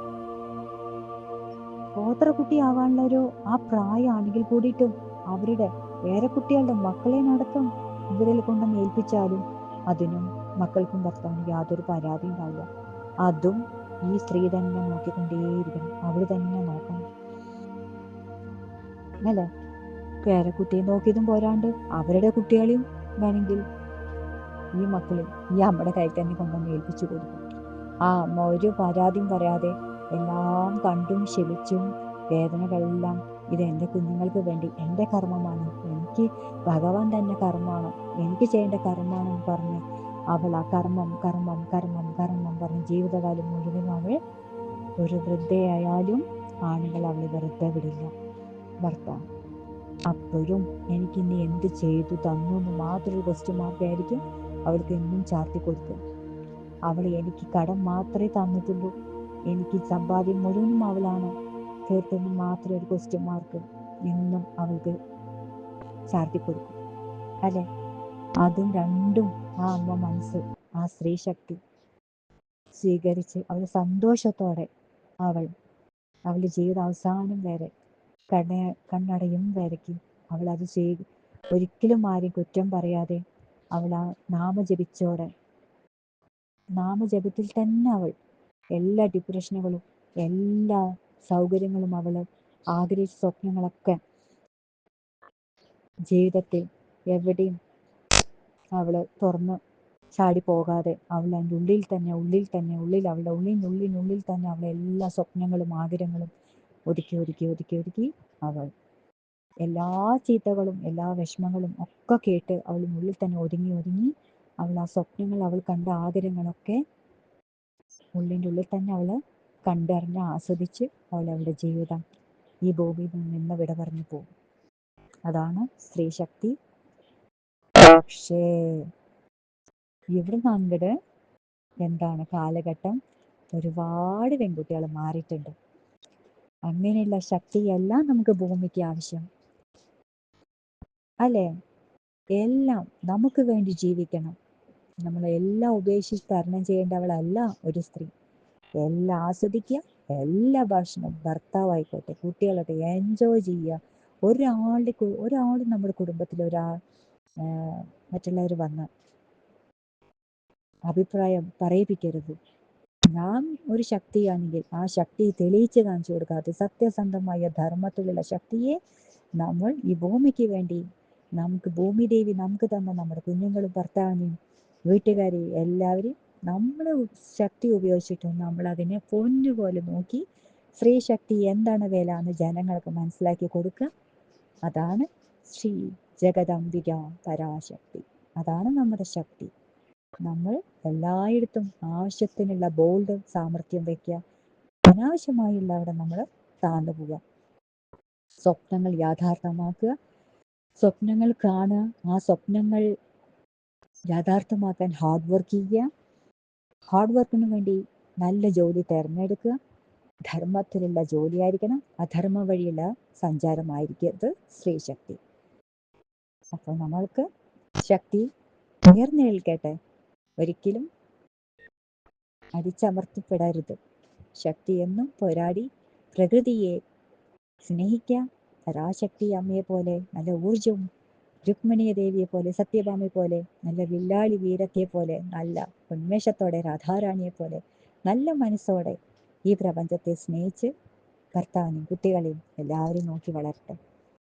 ഗോത്രക്കുട്ടി ആവാനുള്ളൊരു ആ പ്രായമാണെങ്കിൽ കൂടിയിട്ടും അവരുടെ വേറെ കുട്ടികളുടെ മക്കളെ നടക്കം ഇവരിൽ കൊണ്ടൊന്ന് ഏൽപ്പിച്ചാലും അതിനും മക്കൾക്കും ഭർത്താവിനും യാതൊരു പരാതിയും ഉണ്ടാവില്ല. അതും ഈ സ്ത്രീ തന്നെ നോക്കിക്കൊണ്ടേയിരിക്കണം, അവൾ തന്നെ നോക്കണം അല്ലേ? വേറെ കുട്ടിയെ നോക്കിയതും പോരാണ്ട് അവരുടെ കുട്ടികളെയും വേണമെങ്കിൽ ഈ മക്കളെ ഈ അമ്മയുടെ കൈ തന്നെ കൊണ്ടുവന്ന് ഏൽപ്പിച്ചു കൊടുക്കും. ആ അമ്മ ഒരു പരാതിയും പറയാതെ എല്ലാം കണ്ടും ക്ഷമിച്ചും വേദനകളെല്ലാം ഇത് എൻ്റെ കുഞ്ഞുങ്ങൾക്ക് വേണ്ടി എൻ്റെ കർമ്മമാണ്, എനിക്ക് ഭഗവാൻ തന്നെ കർമ്മമാണ്, എനിക്ക് ചെയ്യേണ്ട കർമ്മമാണെന്ന് പറഞ്ഞ് അവൾ ആ കർമ്മം കർമ്മം കർമ്മം കർമ്മം പറഞ്ഞ് ജീവിതകാലം മുഴുവൻ അവൾ ഒരു വൃദ്ധയായാലും ആണുങ്ങൾ അവളെ വെറുതെ വിടില്ല. ഭർത്താവ് അപ്പോഴും എനിക്കിനി എന്ത് ചെയ്തു തന്നു എന്ന് മാത്രമൊരു ക്വസ്റ്റ്യൻ മാർക്കായിരിക്കും അവൾക്ക് എന്നും ചാർത്തി കൊടുക്കുക. അവൾ എനിക്ക് കടം മാത്രമേ തന്നിട്ടുള്ളൂ, എനിക്ക് സമ്പാദ്യം മുഴുവനും അവളാണ് തീർത്തെന്ന് മാത്രം ഒരു ക്വസ്റ്റ്യൻ മാർക്ക് എന്നും അവൾക്ക് ചാർത്തി കൊടുക്കും അല്ലെ? അതും രണ്ടും ആ അമ്മ മനസ്സ്, ആ സ്ത്രീ ശക്തി സ്വീകരിച്ച് അവൾ സന്തോഷത്തോടെ അവളുടെ ജീവിത അവസാനം വരെ കണ്ണടയും വരയ്ക്കും അവൾ അത് ഒരിക്കലും ആരും കുറ്റം പറയാതെ അവൾ ആ നാമജപത്തിൽ തന്നെ അവൾ എല്ലാ ഡിപ്രഷനുകളും എല്ലാ സൗകര്യങ്ങളും അവൾ ആഗ്രഹിച്ച സ്വപ്നങ്ങളൊക്കെ ജീവിതത്തിൽ എവിടെയും അവൾ തുറന്ന് ചാടി പോകാതെ അവൾ അതിൻ്റെ ഉള്ളിൽ തന്നെ അവളുടെ ഉള്ളിനുള്ളിൽ തന്നെ അവളെ എല്ലാ സ്വപ്നങ്ങളും ആഗ്രഹങ്ങളും ഒതുക്കി അവൾ എല്ലാ ചീത്തകളും എല്ലാ വിഷമങ്ങളും ഒക്കെ കേട്ട് അവളുള്ളിൽ തന്നെ ഒതുങ്ങി അവൾ ആ സ്വപ്നങ്ങൾ അവൾ കണ്ട ആഗ്രഹങ്ങളൊക്കെ ഉള്ളിൻ്റെ ഉള്ളിൽ തന്നെ അവൾ കണ്ടറിഞ്ഞ് ആസ്വദിച്ച് അവളുടെ ജീവിതം ഈ ഭൂമിയിൽ നിന്ന് വിട പറഞ്ഞു പോകും. അതാണ് സ്ത്രീ ശക്തി. പക്ഷേ ഇവിടെ നമ്മുടെ എന്താണ് കാലഘട്ടം ഒരുപാട് പെൺകുട്ടികൾ മാറിയിട്ടുണ്ട്. അങ്ങനെയുള്ള ശക്തിയെല്ലാം നമുക്ക് ഭൂമിക്ക് ആവശ്യം അല്ലേ? എല്ലാം നമുക്ക് വേണ്ടി ജീവിക്കണം, നമ്മളെല്ലാം ഉപേക്ഷിച്ച് തരണം ചെയ്യേണ്ടവളല്ല ഒരു സ്ത്രീ. എല്ലാം ആസ്വദിക്കുക, എല്ലാ ഭക്ഷണം ഭർത്താവായിക്കോട്ടെ കുട്ടികളോട്ടെ എൻജോയ് ചെയ്യുക. ഒരാൾ നമ്മുടെ കുടുംബത്തിൽ മറ്റുള്ളവർ വന്ന് അഭിപ്രായം പറയിപ്പിക്കരുത്. നാം ഒരു ശക്തിയാണെങ്കിൽ ആ ശക്തി തെളിയിച്ച് കാണിച്ചു കൊടുക്കാതെ സത്യസന്ധമായ ധർമ്മത്തിലുള്ള ശക്തിയെ നമ്മൾ ഈ ഭൂമിക്ക് വേണ്ടി നമുക്ക് ഭൂമിദേവി നമുക്ക് തന്ന നമ്മുടെ കുഞ്ഞുങ്ങളും ഭർത്താവിനെയും വീട്ടുകാരെയും എല്ലാവരെയും നമ്മൾ ശക്തി ഉപയോഗിച്ചിട്ട് നമ്മൾ അതിനെ പൊന്നുപോലെ നോക്കി സ്ത്രീ ശക്തി എന്താണ് വില എന്ന് ജനങ്ങൾക്ക് മനസ്സിലാക്കി കൊടുക്കുക. അതാണ് ശ്രീ ജഗദംബിക പരാശക്തി. അതാണ് നമ്മുടെ ശക്തി. നമ്മൾ എല്ലായിടത്തും ആവശ്യത്തിനുള്ള ബോൾഡ് സാമർഥ്യം വയ്ക്കുക. അനാവശ്യമായുള്ള അവിടെ നമ്മൾ താന്നു പോവുക. സ്വപ്നങ്ങൾ യാഥാർത്ഥ്യമാക്കുക. സ്വപ്നങ്ങൾ കാണുക. ആ സ്വപ്നങ്ങൾ യാഥാർത്ഥ്യമാക്കാൻ ഹാർഡ് വർക്ക് ചെയ്യുക. ഹാർഡ് വർക്കിന് വേണ്ടി നല്ല ജോലി തിരഞ്ഞെടുക്കുക. ധർമ്മത്തിലുള്ള ജോലിയായിരിക്കണം, അധർമ്മ വഴിയുള്ള സഞ്ചാരമായിരിക്കരുത് സ്ത്രീശക്തി. അപ്പോൾ നമ്മൾക്ക് ശക്തി ഉയർന്നേൽക്കട്ടെ. ഒരിക്കലും അടിച്ചമർത്തപ്പെടരുത്. ശക്തി എന്നും പോരാടി പ്രകൃതിയെ സ്നേഹിക്കുക. പരാശക്തി അമ്മയെ പോലെ നല്ല ഊർജവും, രുക്മിണിയ ദേവിയെ പോലെ, സത്യഭാമയെ പോലെ, നല്ല വില്ലാളി വീരത്തെ പോലെ, നല്ല ഉന്മേഷത്തോടെ രാധാറാണിയെ പോലെ നല്ല മനസ്സോടെ ഈ പ്രപഞ്ചത്തെ സ്നേഹിച്ച് ഭർത്താവിനെയും കുട്ടികളെയും എല്ലാവരും നോക്കി വളരട്ടെ.